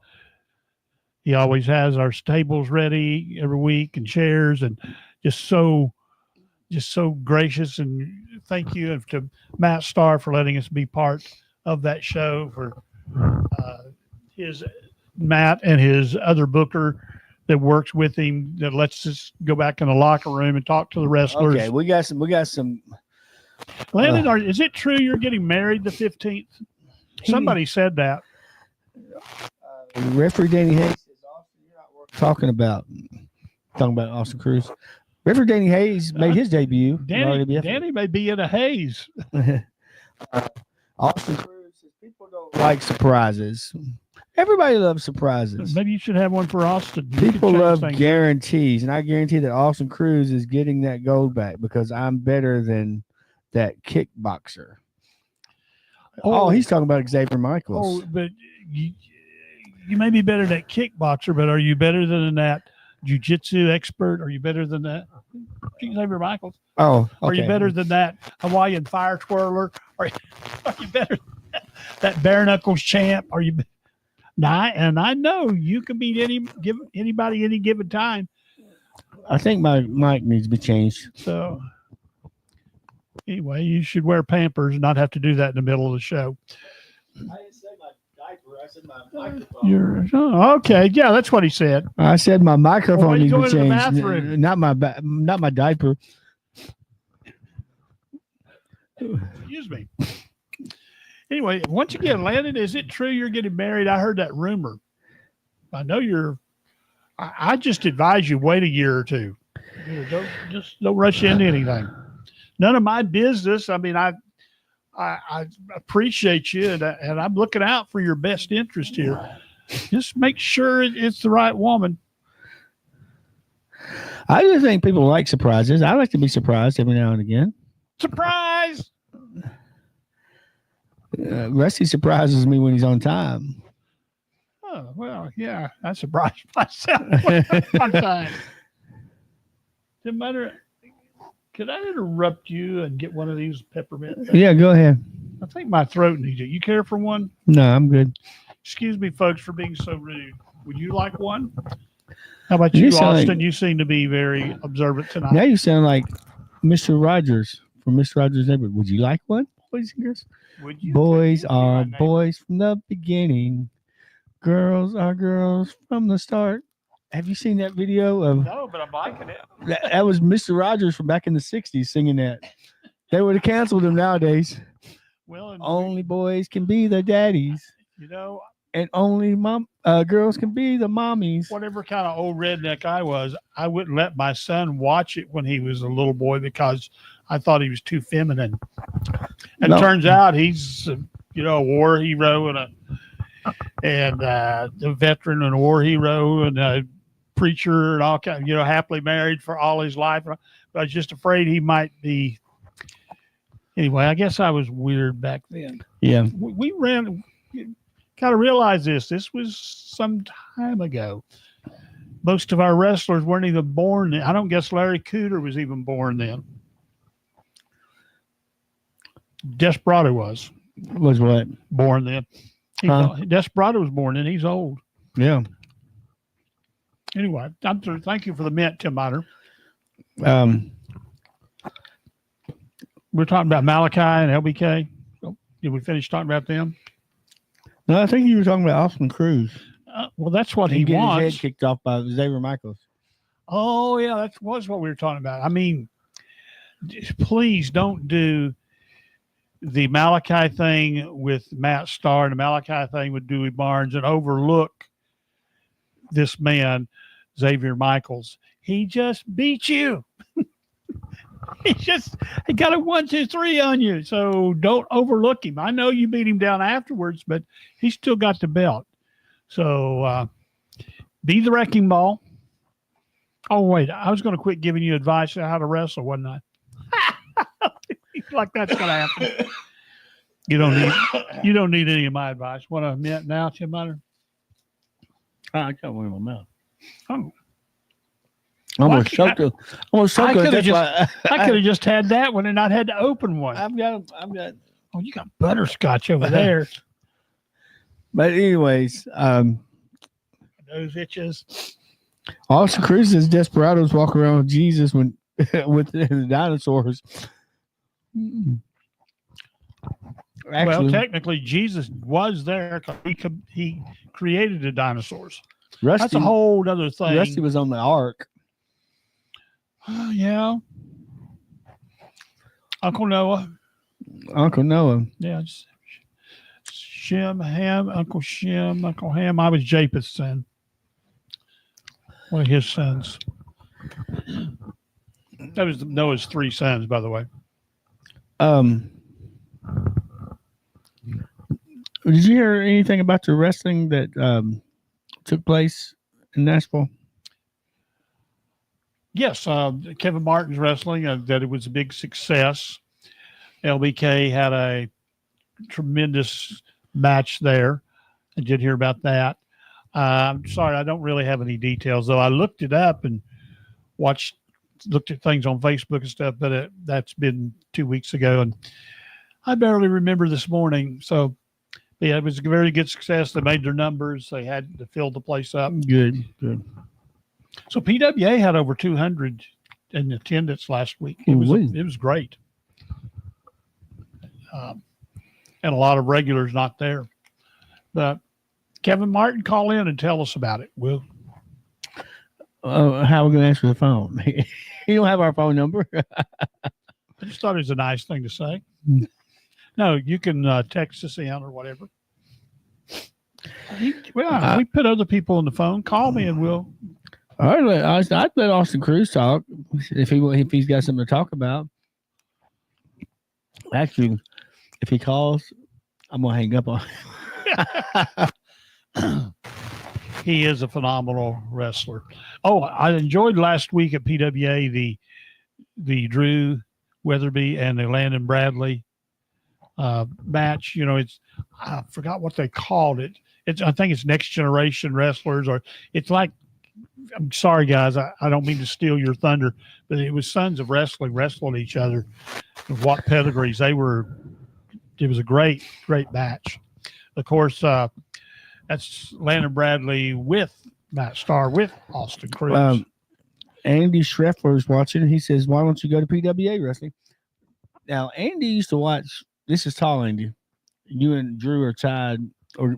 S6: He always has our tables ready every week and chairs, and just so gracious. And thank you to Matt Starr for letting us be part of that show. For his Matt and his other booker that works with him that lets us go back in the locker room and talk to the wrestlers.
S4: Okay, we got some.
S6: Landon, is it true you're getting married the 15th? Somebody said that.
S4: Referee Danny Hayes says, Austin, you're not worth talking about Austin Cruz. Referee Danny Hayes made his debut. in RWF.
S6: Danny may be in a haze.
S4: Austin Cruz says people don't like surprises. Everybody loves surprises.
S6: Maybe you should have one for Austin. You could
S4: People
S6: change
S4: love
S6: things.
S4: guarantees, and I guarantee that Austin Cruz is getting that gold back because I'm better than that kickboxer. Oh, he's talking about Xavier Michaels.
S6: Oh, but you may be better than that kickboxer, but are you better than that jiu-jitsu expert? Are you better than that Xavier Michaels?
S4: Oh, okay.
S6: Are you better than that Hawaiian fire twirler? Are you better than that bare knuckles champ? Are you? And I know you can beat anybody any given time.
S4: I think my mic needs to be changed.
S6: So anyway, you should wear Pampers and not have to do that in the middle of the show.
S4: I didn't say my diaper. I said my microphone.
S6: Okay. Yeah, that's what he said.
S4: I said my microphone
S6: why you
S4: needs to be
S6: going to the
S4: changed.
S6: bathroom?
S4: Not my diaper.
S6: Excuse me. Anyway, once again, Landon, is it true you're getting married? I heard that rumor. I know you're. I just advise you wait a year or two. Don't rush into anything. None of my business. I mean, I appreciate you, and I'm looking out for your best interest here. Just make sure it's the right woman.
S4: I just think people like surprises. I like to be surprised every now and again.
S6: Surprise!
S4: Rusty surprises me when he's on time.
S6: Oh, well, yeah, I surprised myself one time. Didn't matter. Could I interrupt you and get one of these peppermint?
S4: Yeah, go ahead.
S6: I think my throat needs it. You care for one?
S4: No, I'm good.
S6: Excuse me, folks, for being so rude. Would you like one? How about
S4: You
S6: you,
S4: sound
S6: Austin?
S4: like-
S6: You seem to be very observant tonight.
S4: Now you sound like Mr. Rogers from Mr. Rogers' Neighborhood. Would you like one, boys and girls?
S6: Would you?
S4: Boys
S6: Could you be
S4: are
S6: my neighbor?
S4: boys from the beginning. Girls are girls from the start. Have you seen that video of
S6: No, but I'm liking it.
S4: that was Mr. Rogers from back in the 60s singing that? They would have canceled him nowadays.
S6: Well, and
S4: Only boys can be the daddies,
S6: you know,
S4: and only girls can be the mommies.
S6: whatever kind of old redneck I was, I wouldn't let my son watch it when he was a little boy because I thought he was too feminine. And
S4: No.
S6: turns out he's, a war hero and a veteran and a war hero and a preacher and all kind. Happily married for all his life. But I was just afraid he might be. Anyway, I guess I was weird back then.
S4: Yeah.
S6: We ran. Got to realize this. This was some time ago. Most of our wrestlers weren't even born then. I don't guess Larry Cooter was even born then. Desperado was
S4: what?
S6: born then. Desperado was born then. He's old.
S4: Yeah.
S6: Anyway, I'm through. Thank you for the mint, Tim Miner. We're talking about Malachi and LBK. Did we finish talking about them?
S4: No, I think you were talking about Austin Cruz.
S6: Well, that's what he
S4: getting
S6: wants.
S4: his head kicked off by Xavier Michaels.
S6: Oh, yeah, that was what we were talking about. I mean, please don't do the Malachi thing with Matt Starr and the Malachi thing with Dewey Barnes and overlook this man, Xavier Michaels. He just beat you. He got a 1, 2, 3 on you. So don't overlook him. I know you beat him down afterwards, but he's still got the belt. So be the wrecking ball. Oh, wait, I was going to quit giving you advice on how to wrestle, wasn't I? Like that's going to happen. You don't need any of my advice. Want a minute now, Tim Miner?
S4: I got one in my mouth.
S6: Oh.
S4: Almost choked it.
S6: I could have just had that one and not had to open one.
S4: I've got.
S6: Oh, you got butterscotch over there.
S4: But anyways,
S6: Those itches.
S4: Austin Cruz's Desperados walk around with Jesus with the dinosaurs. Actually,
S6: Well, technically, Jesus was there because he created the dinosaurs.
S4: Rusty,
S6: That's a whole other thing.
S4: Rusty was on the ark.
S6: Yeah. Uncle Noah.
S4: Uncle Noah.
S6: Yeah. Shem, Ham, Uncle Shem, Uncle Ham. I was Japheth's son. One of his sons. That was Noah's 3 sons, by the way.
S4: Did you hear anything about the wrestling that took place in Nashville?
S6: Yes, Kevin Martin's wrestling, that it was a big success. LBK had a tremendous match there. I did hear about that. I'm sorry, I don't really have any details, though. I looked it up and looked at things on Facebook and stuff, but that's been 2 weeks ago, and I barely remember this morning. So, yeah, it was a very good success. They made their numbers. They had to fill the place up.
S4: Good.
S6: So PWA had over 200 in attendance last week. It was great. And a lot of regulars not there. But Kevin Martin, call in and tell us about it. Will.
S4: How are we going to answer the phone? You don't have our phone number.
S6: I just thought it was a nice thing to say. No, you can text us in or whatever. We put other people on the phone. Call me and we'll.
S4: All right, I'd let Austin Cruz talk if he's got something to talk about. Actually, if he calls, I'm gonna hang up on.
S6: He is a phenomenal wrestler. Oh, I enjoyed last week at PWA the Drew Weatherby and the Landon Bradley match. You know, I forgot what they called it. I think it's Next Generation Wrestlers, or it's like. I'm sorry, guys. I don't mean to steal your thunder, but it was Sons of Wrestling wrestling each other. What pedigrees they were! It was a great match. Of course, that's Landon Bradley with Matt Starr with Austin Cruz.
S4: Andy Schreffler is watching. He says, "Why don't you go to PWA wrestling?" Now, Andy used to watch. This is tall, Andy. You and Drew are tied, or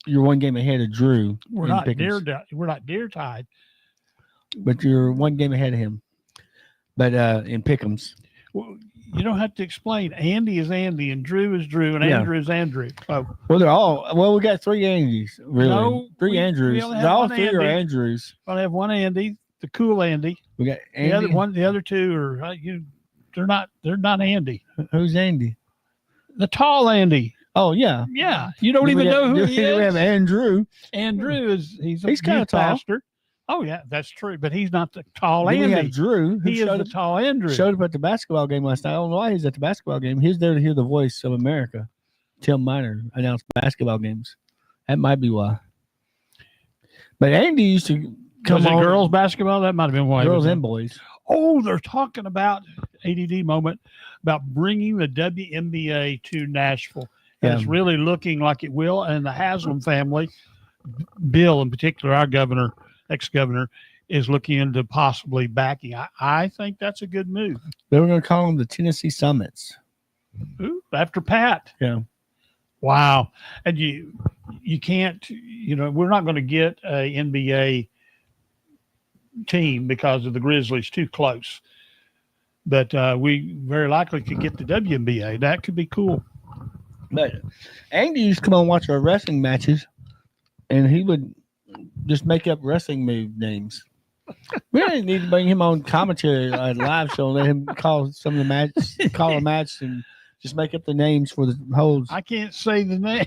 S4: you're one game ahead of Drew.
S6: We're not near tied,
S4: but you're one game ahead of him. But in Pick'ems,
S6: well, you don't have to explain. Andy is Andy, and Drew is Drew, and Andrew is Andrew. Oh.
S4: Well, they're all. Well, we got 3 Andys. Really,
S6: no,
S4: 3 Andrews. All 3 are Andrews.
S6: I have one Andy, the cool Andy.
S4: We got Andy.
S6: The other 2 are They're not Andy.
S4: Who's Andy?
S6: The tall Andy.
S4: Oh yeah.
S6: You don't even know who he is.
S4: We have Andrew.
S6: Andrew he's
S4: kind of tall.
S6: Pastor. Oh yeah, that's true. But he's not the tall Andy.
S4: We have Drew.
S6: He is the tall Andrew.
S4: Showed up at the basketball game last night. I don't know why he's at the basketball game. He was there to hear the voice of America. Tim Miner announced basketball games. That might be why. But Andy used to come on.
S6: Girls basketball? That might have been why.
S4: Girls and boys.
S6: Oh, they're talking about ADD moment about bringing the WNBA to Nashville. And
S4: Yeah.
S6: it's really looking like it will. And the Haslam family, Bill in particular, our governor, ex-governor, is looking into possibly backing. I think that's a good move.
S4: They were going to call them the Tennessee Summits.
S6: Ooh, after Pat.
S4: Yeah.
S6: Wow. And you can't, we're not going to get a NBA team because of the Grizzlies too close. But we very likely could get the WNBA. That could be cool.
S4: But Andy used to come on and watch our wrestling matches, and he would just make up wrestling move names. We didn't need to bring him on commentary live show. Let him call some of the match, call a match, and just make up the names for the holds.
S6: I can't say the name.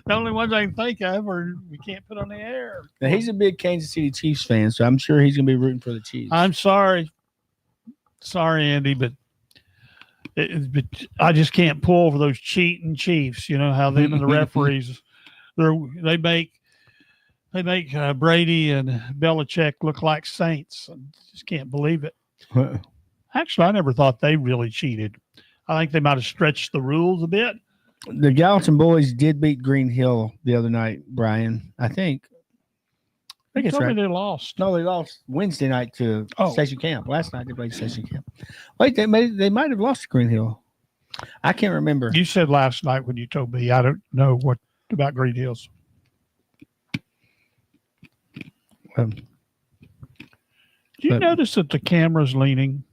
S6: The only ones I can think of are we can't put on the air.
S4: Now, he's a big Kansas City Chiefs fan, so I'm sure he's going to be rooting for the Chiefs.
S6: I'm sorry, Andy, but I just can't pull for those cheating Chiefs. You know how them and the referees, they make Brady and Belichick look like saints. I just can't believe it. Actually, I never thought they really cheated. I think they might have stretched the rules a bit.
S4: The Gallatin boys did beat Green Hill the other night, Brian. I think
S6: They
S4: it's
S6: told
S4: right.
S6: me they lost.
S4: No, they lost Wednesday night to
S6: Oh.
S4: Station Camp. Last night they played Station Camp. Wait, they might have lost to Green Hill. I can't remember.
S6: You said last night when you told me. I don't know what about Green Hills.
S4: Um,
S6: Do you
S4: but-
S6: notice that the camera's leaning?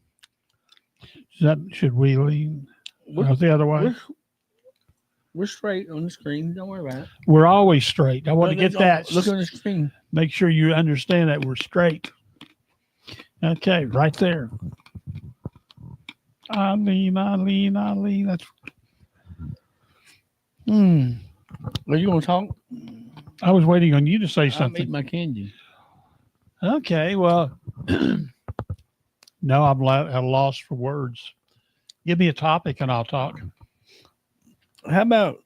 S6: Should we lean?
S4: We're-
S6: The other way.
S4: We're straight on the screen. Don't worry about it.
S6: We're always straight. I want to get that.
S4: Look on the screen.
S6: Make sure you understand that we're straight. Okay, right there. I lean. That's.
S4: Are you going to talk?
S6: I was waiting on you to say
S4: I'm
S6: something.
S4: eating my candy.
S6: Okay, well, no, I'm at a loss for words. Give me a topic and I'll talk.
S4: How about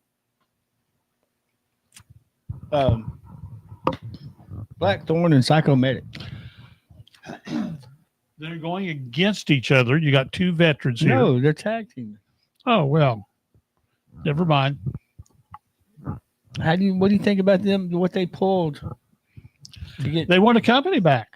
S4: Blackthorn and Psychomedic?
S6: They're going against each other. You got two veterans here.
S4: No, they're tag teaming.
S6: Oh, well, never mind.
S4: What do you think about them? What they pulled to get?
S6: They want a company back,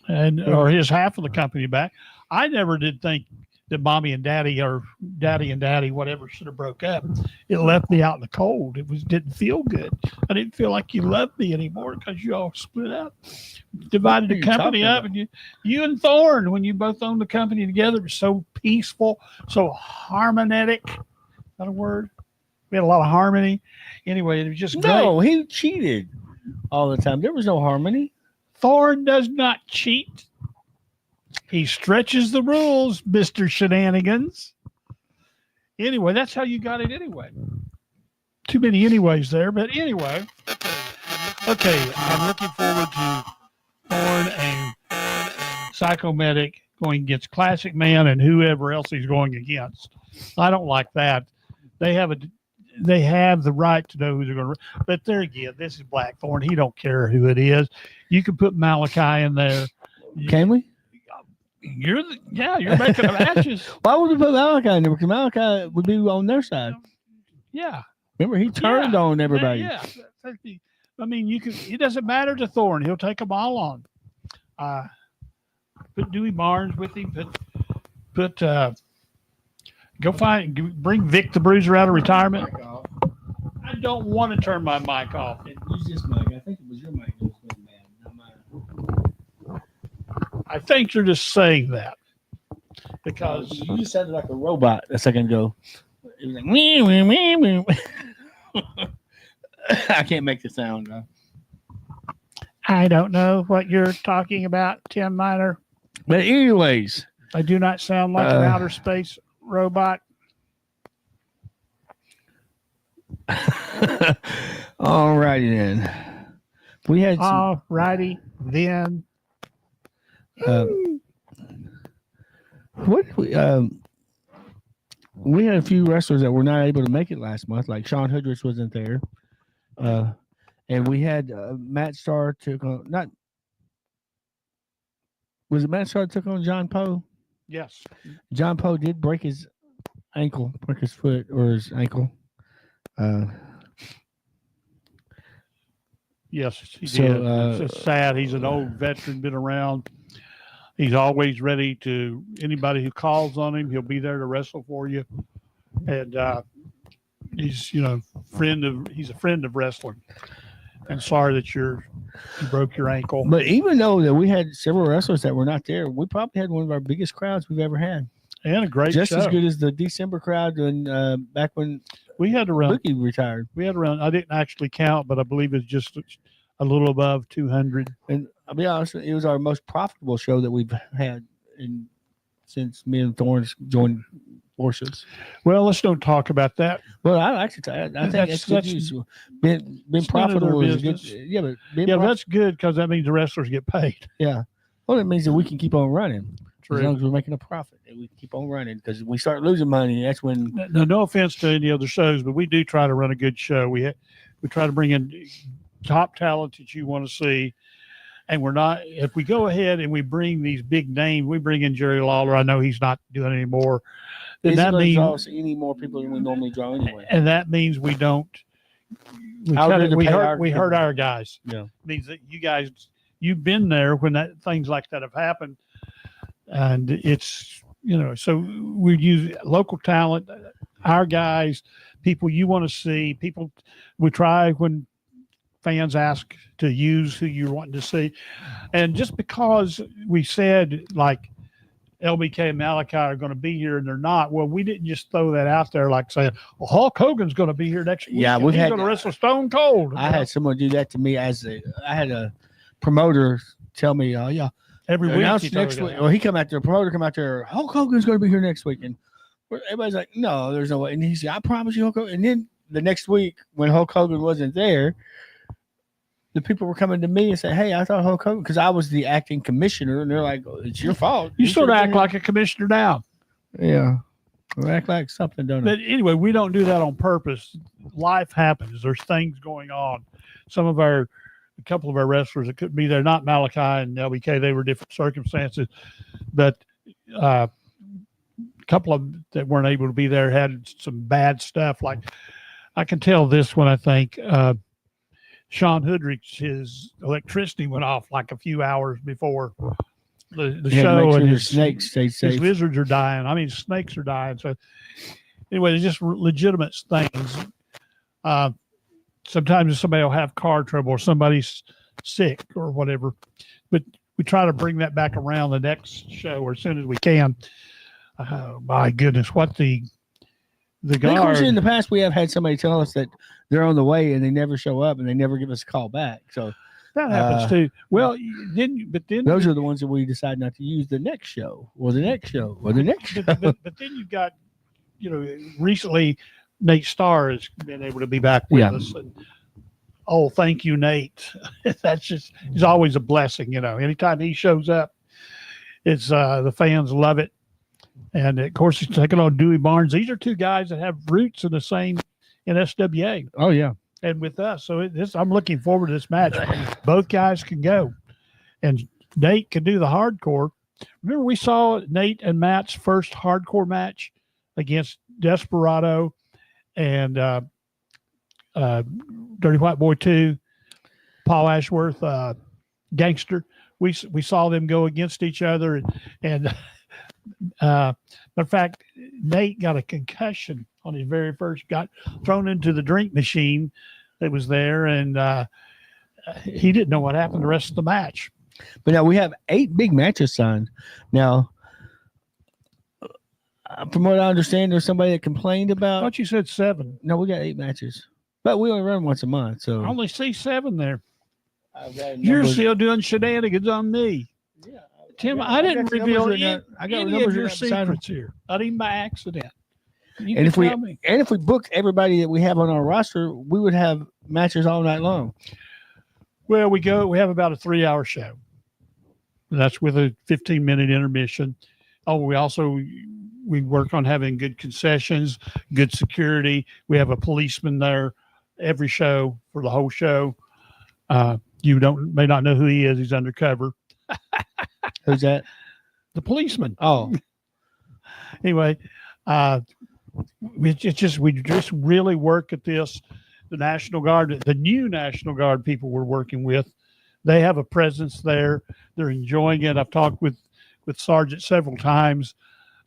S6: or his half of the company back. I never did think that mommy and daddy, or daddy and daddy, whatever, should have broke up. It left me out in the cold. Didn't feel good. I didn't feel like you loved me anymore because you all split up, divided the
S4: What are you
S6: company
S4: talking
S6: up,
S4: about?
S6: and you and Thorne, when you both owned the company together, it was so peaceful, so harmonic. Is that a word? We had a lot of harmony. Anyway, it was just great.
S4: No, he cheated all the time. There was no harmony.
S6: Thorne does not cheat. He stretches the rules, Mr. Shenanigans. Anyway, that's how you got it anyway. Too many anyways there, but anyway. Okay, I'm looking forward to Thorne and Psychomedic going against Classic Man and whoever else he's going against. I don't like that. They have the right to know who they're going to. But there again, this is Blackthorn. He don't care who it is. You can put Malachi in there.
S4: Can we?
S6: You're making the matches.
S4: Why would we put Malachi in there? Because Malachi would be on their side.
S6: Yeah.
S4: Remember, he turned on everybody.
S6: Yeah. I mean, you can. It doesn't matter to Thorne. He'll take them all on. Put Dewey Barnes with him. Bring Vic the Bruiser out of retirement. I don't want to turn my mic off.
S4: Use this mic. I think it was your mic that was going bad, not mine.
S6: I think you're just saying that because
S4: You just sounded like a robot a second ago. It was like, wee, wee, wee, wee. I can't make the sound, though.
S6: I don't know what you're talking about, Tim Miner.
S4: But anyways,
S6: I do not sound like an outer space robot.
S4: all righty then. We had some,
S6: All righty then.
S4: we had a few wrestlers that were not able to make it last month, like Sean Hoodrich wasn't there. And we had Matt Starr took on, not Was it Matt Sharp took on John Poe?
S6: Yes.
S4: John Poe did break his foot or his ankle.
S6: Yes, he
S4: So,
S6: did. It's just sad. He's an old veteran, been around. He's always ready to anybody who calls on him, he'll be there to wrestle for you. And he's he's a friend of wrestling. And sorry that you broke your ankle.
S4: But even though that we had several wrestlers that were not there, we probably had one of our biggest crowds we've ever had.
S6: And a great
S4: Just
S6: show.
S4: as good as the December crowd when back when
S6: We had around
S4: Bookie retired.
S6: I didn't actually count, but I believe it's just a little above 200.
S4: And I'll be honest, it was our most profitable show that we've had since me and Thorns joined forces.
S6: Well, let's don't talk about that.
S4: Well, I like to. I think that's good news. Being
S6: it's none of their
S4: profitable is good.
S6: business.
S4: Yeah, but being
S6: Yeah, that's good because that means the wrestlers get paid.
S4: yeah. Well, it means that we can keep on running
S6: True.
S4: as long as we're making a profit. And we keep on running because we start losing money. That's when.
S6: No offense to any other shows, but we do try to run a good show. We try to bring in top talent that you want to see. And we're not, if we go ahead and we bring these big names, we bring in Jerry Lawler. I know he's not doing it anymore. Then
S4: Isn't
S6: that
S4: gonna draw
S6: means,
S4: us any more people than we normally draw anyway.
S6: and that means we don't,
S4: How good to pay our
S6: we hurt our guys.
S4: Yeah.
S6: It means that you guys, you've been there when things like that have happened. And it's, so we use local talent, our guys, people you want to see, people we try when fans ask to use who you're wanting to see. And just because we said like LBK and Malachi are going to be here and they're not, well, we didn't just throw that out there like saying, well, Hulk Hogan's going to be here next week.
S4: Yeah,
S6: and
S4: we've
S6: he's
S4: had-
S6: going to wrestle Stone Cold.
S4: I had someone do that to me I had a promoter tell me, oh, yeah.
S6: every week.
S4: Announce
S6: he
S4: next
S6: throws
S4: week.
S6: it out.
S4: Or he come out there, promoter come out there, Hulk Hogan's going to be here next week. And everybody's like, no, there's no way. And he said, I promise you, Hulk Hogan. And then the next week when Hulk Hogan wasn't there, the people were coming to me and say, hey, I thought Hulk Hogan, because I was the acting commissioner. And they're like, oh, it's your fault.
S6: You sort
S4: should've
S6: of
S4: been
S6: act
S4: here."
S6: like a commissioner now.
S4: Yeah. We act like something, don't
S6: But
S4: it?
S6: anyway, we don't do that on purpose. Life happens. There's things going on. A couple of our wrestlers that couldn't be there, not Malachi and LBK, they were different circumstances. But a couple of them that weren't able to be there had some bad stuff. Like I can tell this when I think Sean Hoodrich, his electricity went off like a few hours before the
S4: You had to
S6: show,
S4: make sure
S6: and
S4: your
S6: his
S4: snakes stay
S6: his
S4: safe.
S6: lizards are dying. I mean, snakes are dying. So anyway, it's just legitimate things. Sometimes somebody will have car trouble or somebody's sick or whatever, but we try to bring that back around the next show or as soon as we can. Oh my goodness, what the
S4: Of course, in
S6: guard.
S4: the past, we have had somebody tell us that they're on the way and they never show up and they never give us a call back. So
S6: That happens too. Well, then
S4: those are the ones that we decide not to use the next show or the next show or the next show.
S6: but then you've got, recently Nate Starr has been able to be back with
S4: Yeah.
S6: us. And, oh, thank you, Nate. He's always a blessing, anytime he shows up, it's the fans love it. And of course, he's taking on Dewey Barnes. These are two guys that have roots in the same in SWA
S4: Oh, yeah.
S6: and with us. So I'm looking forward to this match. Both guys can go, and Nate can do the hardcore. Remember, we saw Nate and Matt's first hardcore match against Desperado and Dirty White Boy 2, Paul Ashworth, Gangster. We saw them go against each other, and matter of fact, Nate got a concussion on his very first, got thrown into the drink machine that was there, and he didn't know what happened the rest of the match.
S4: But now we have 8 big matches signed. Now, from what I understand, there's somebody that complained
S6: I
S4: about.
S6: thought you said 7.
S4: No, we got 8 matches, but we only run once a month. So
S6: I only see 7 there.
S4: I've got
S6: You're
S4: numbers-
S6: still doing shenanigans on me.
S4: Yeah,
S6: Tim,
S4: got-
S6: I
S4: I
S6: didn't
S4: got the
S6: reveal
S4: numbers
S6: any,
S4: in that- I got the
S6: any
S4: numbers
S6: of
S4: in
S6: your
S4: that beside me.
S6: secrets here. Not even by accident. You
S4: And
S6: can
S4: if we
S6: tell me.
S4: and if we booked everybody that we have on our roster, we would have matches all night long.
S6: Well, we have about a 3-hour show. That's with a 15-minute intermission. Oh, we work on having good concessions, good security. We have a policeman there every show for the whole show. You may not know who he is. He's undercover.
S4: Who's that?
S6: The policeman.
S4: Oh,
S6: Anyway, we just really work at this. The National Guard, the new National Guard people we're working with, they have a presence there. They're enjoying it. I've talked with Sergeant several times,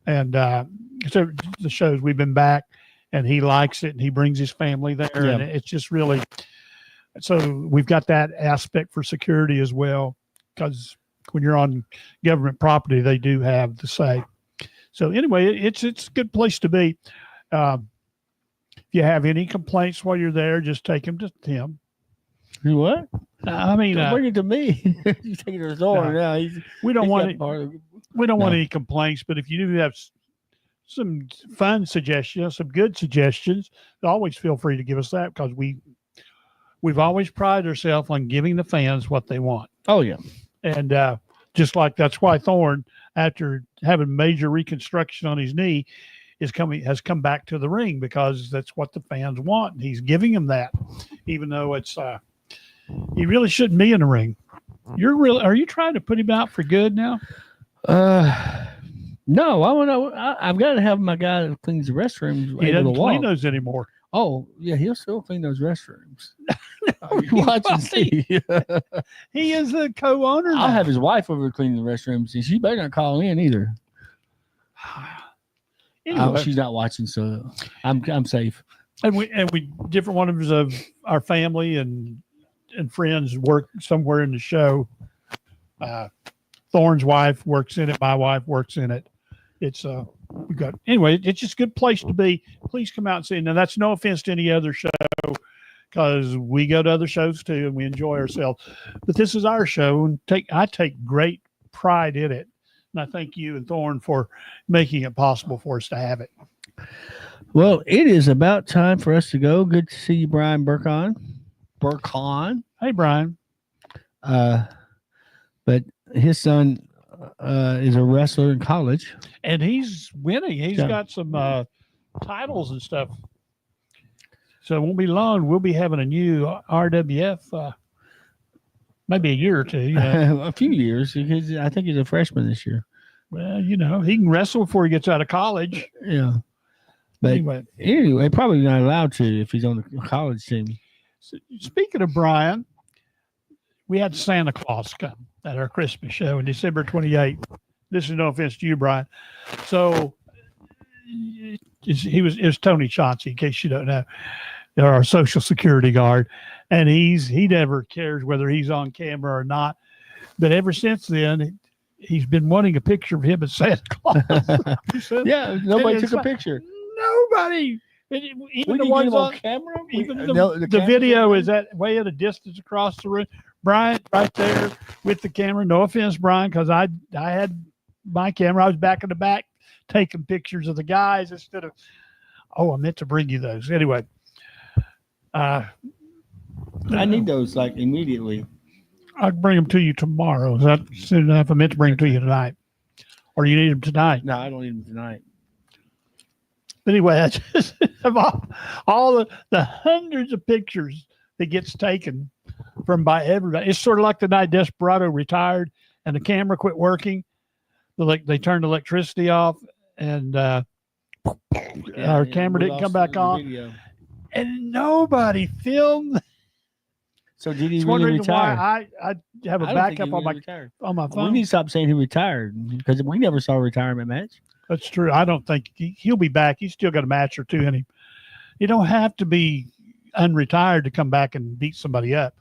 S6: and so the shows we've been back, and he likes it, and he brings his family there, and it's just really. So we've got that aspect for security as well, because when you're on government property, they do have the say. So anyway, it's a good place to be. If you have any complaints while you're there, just take them to him.
S4: you what?
S6: I mean,
S4: Don't bring it to me. You take it to Thor now.
S6: we don't want
S4: No.
S6: any complaints, but if you do have some fun suggestions, some good suggestions, always feel free to give us that, because we've always prided ourselves on giving the fans what they want.
S4: Oh yeah.
S6: And just like that's why Thorne, after having major reconstruction on his knee, has come back to the ring, because that's what the fans want. And he's giving them that, even though it's he really shouldn't be in the ring. Are you trying to put him out for good now?
S4: No, I want to. I've got to have my guy that cleans the restrooms
S6: He
S4: able
S6: doesn't
S4: to walk.
S6: clean those anymore.
S4: Oh yeah, he'll still clean those restrooms. Watch and see.
S6: He is the co-owner.
S4: I'll
S6: now.
S4: have his wife over cleaning the restrooms, and she better not call in either.
S6: Anyway,
S4: She's not watching, so I'm safe.
S6: and we different ones of our family and friends work somewhere in the show. Thorne's wife works in it. My wife works in it. It's we got anyway. It's just a good place to be. Please come out and see. Now that's no offense to any other show, because we go to other shows too and we enjoy ourselves. But this is our show, and I take great pride in it. And I thank you and Thorne for making it possible for us to have it.
S4: Well, it is about time for us to go. Good to see you, Brian Burkon.
S6: Hey, Brian.
S4: But his son is a wrestler in college.
S6: And he's winning. He's
S4: Yeah.
S6: got some titles and stuff. So it won't be long. We'll be having a new RWF, maybe a year or two. You know.
S4: A few years, because I think he's a freshman this year.
S6: Well, you know, he can wrestle before he gets out of college.
S4: Yeah. But anyway, probably not allowed to if he's on the college team.
S6: So, speaking of Brian, we had Santa Claus come at our Christmas show on December 28th. This is no offense to you, Brian. So it was Tony Chauncey, in case you don't know, our Social Security guard, and he never cares whether he's on camera or not. But ever since then, he's been wanting a picture of him as Santa Claus.
S4: Yeah, nobody
S6: It's
S4: took a
S6: like-
S4: picture.
S6: Nobody. Even the ones on
S4: camera.
S6: even
S4: We-
S6: the,
S4: no,
S6: the
S4: camera's
S6: video
S4: on
S6: is at way at a distance across the room. Brian right there with the camera. No offense, Brian, because I had my camera. I was back in the back taking pictures of the guys instead of. Oh, I meant to bring you those anyway.
S4: I need those like immediately.
S6: I'll bring them to you tomorrow. Is that soon enough? I meant to bring them to you tonight, or you need them tonight.
S4: No, I don't need them tonight.
S6: But anyway, I just of all the hundreds of pictures that gets taken from by everybody. It's sort of like the night Desperado retired and the camera quit working. They turned electricity off, and our camera didn't come back on,
S4: Video.
S6: and nobody filmed.
S4: So did he
S6: It's one
S4: really
S6: reason
S4: retire?
S6: why I have a
S4: I don't think
S6: backup
S4: he
S6: on
S4: really
S6: my
S4: retired.
S6: on my
S4: We
S6: phone.
S4: need to stop saying he retired, because we never saw a retirement match.
S6: That's true. I don't think he'll be back. He's still got a match or two in him. You don't have to be unretired to come back and beat somebody up.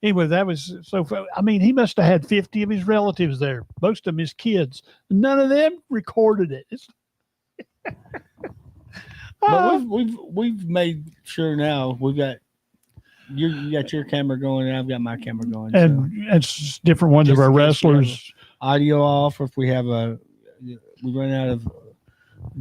S6: Anyway, that was so. I mean, he must have had 50 of his relatives there, most of them his kids. None of them recorded it.
S4: But we've made sure now we've got you got your camera going and I've got my camera going. So.
S6: and it's different ones
S4: Just
S6: of our
S4: in case we have
S6: wrestlers.
S4: Audio off, or if we run out of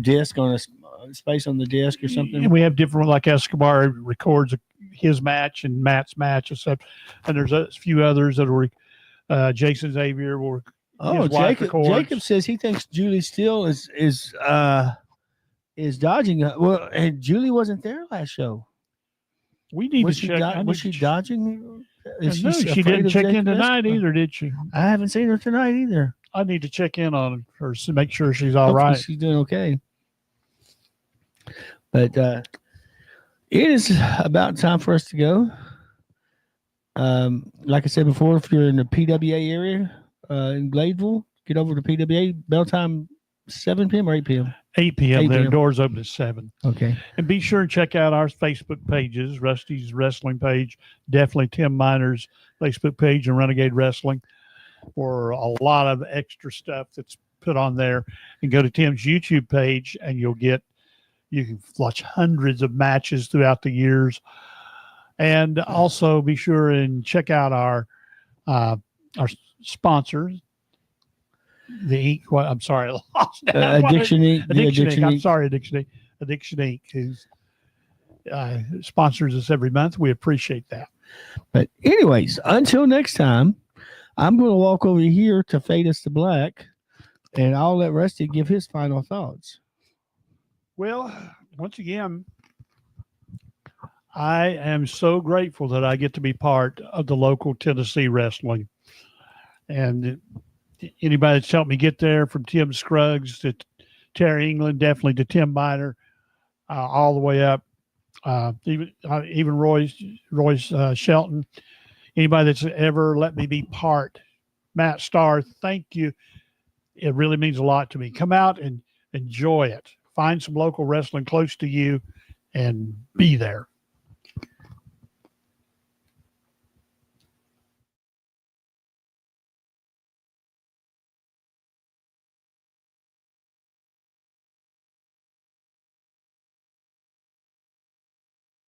S4: disc on a space on the disc or something.
S6: And we have different, like Escobar records his match and Matt's match and stuff. And there's a few others that were Jason Xavier will.
S4: Oh,
S6: his wife records.
S4: Jacob says he thinks Julie Steele is dodging. Well, and Julie wasn't there last show.
S6: We need
S4: Was
S6: to
S4: she,
S6: check. I
S4: was
S6: need
S4: she
S6: to-
S4: dodging? Is
S6: No, she
S4: afraid
S6: didn't
S4: of
S6: check
S4: Jacob
S6: in tonight
S4: Escobar?
S6: either, did she?
S4: I haven't seen her tonight either.
S6: I need to check in on her to make sure she's all
S4: Hopefully
S6: right.
S4: she's doing okay. But it is about time for us to go. Like I said before, if you're in the PWA area in Gladeville, get over to PWA. Bell time 7 p.m. or 8 p.m.
S6: 8 p.m.
S4: 8
S6: Their
S4: p.m.
S6: doors open at 7.
S4: Okay.
S6: And be sure and check out our Facebook pages, Rusty's Wrestling page, definitely Tim Miner's Facebook page, and Renegade Wrestling, for a lot of extra stuff that's put on there. And go to Tim's YouTube page, and you can watch hundreds of matches throughout the years. And also be sure and check out our sponsors. I'm sorry, I lost that.
S4: Addiction Inc. the
S6: Addiction
S4: Addiction
S6: Inc. I'm
S4: Inc.
S6: sorry, Addiction Inc. Who's sponsors us every month. We appreciate that.
S4: But anyways, until next time, I'm going to walk over here to Fade Us to Black, and I'll let Rusty give his final thoughts.
S6: Well, once again, I am so grateful that I get to be part of the local Tennessee wrestling. And anybody that's helped me get there, from Tim Scruggs to Terry England, definitely to Tim Miner, all the way up, even Royce Shelton, anybody that's ever let me be part. Matt Starr, thank you. It really means a lot to me. Come out and enjoy it. Find some local wrestling close to you and be there.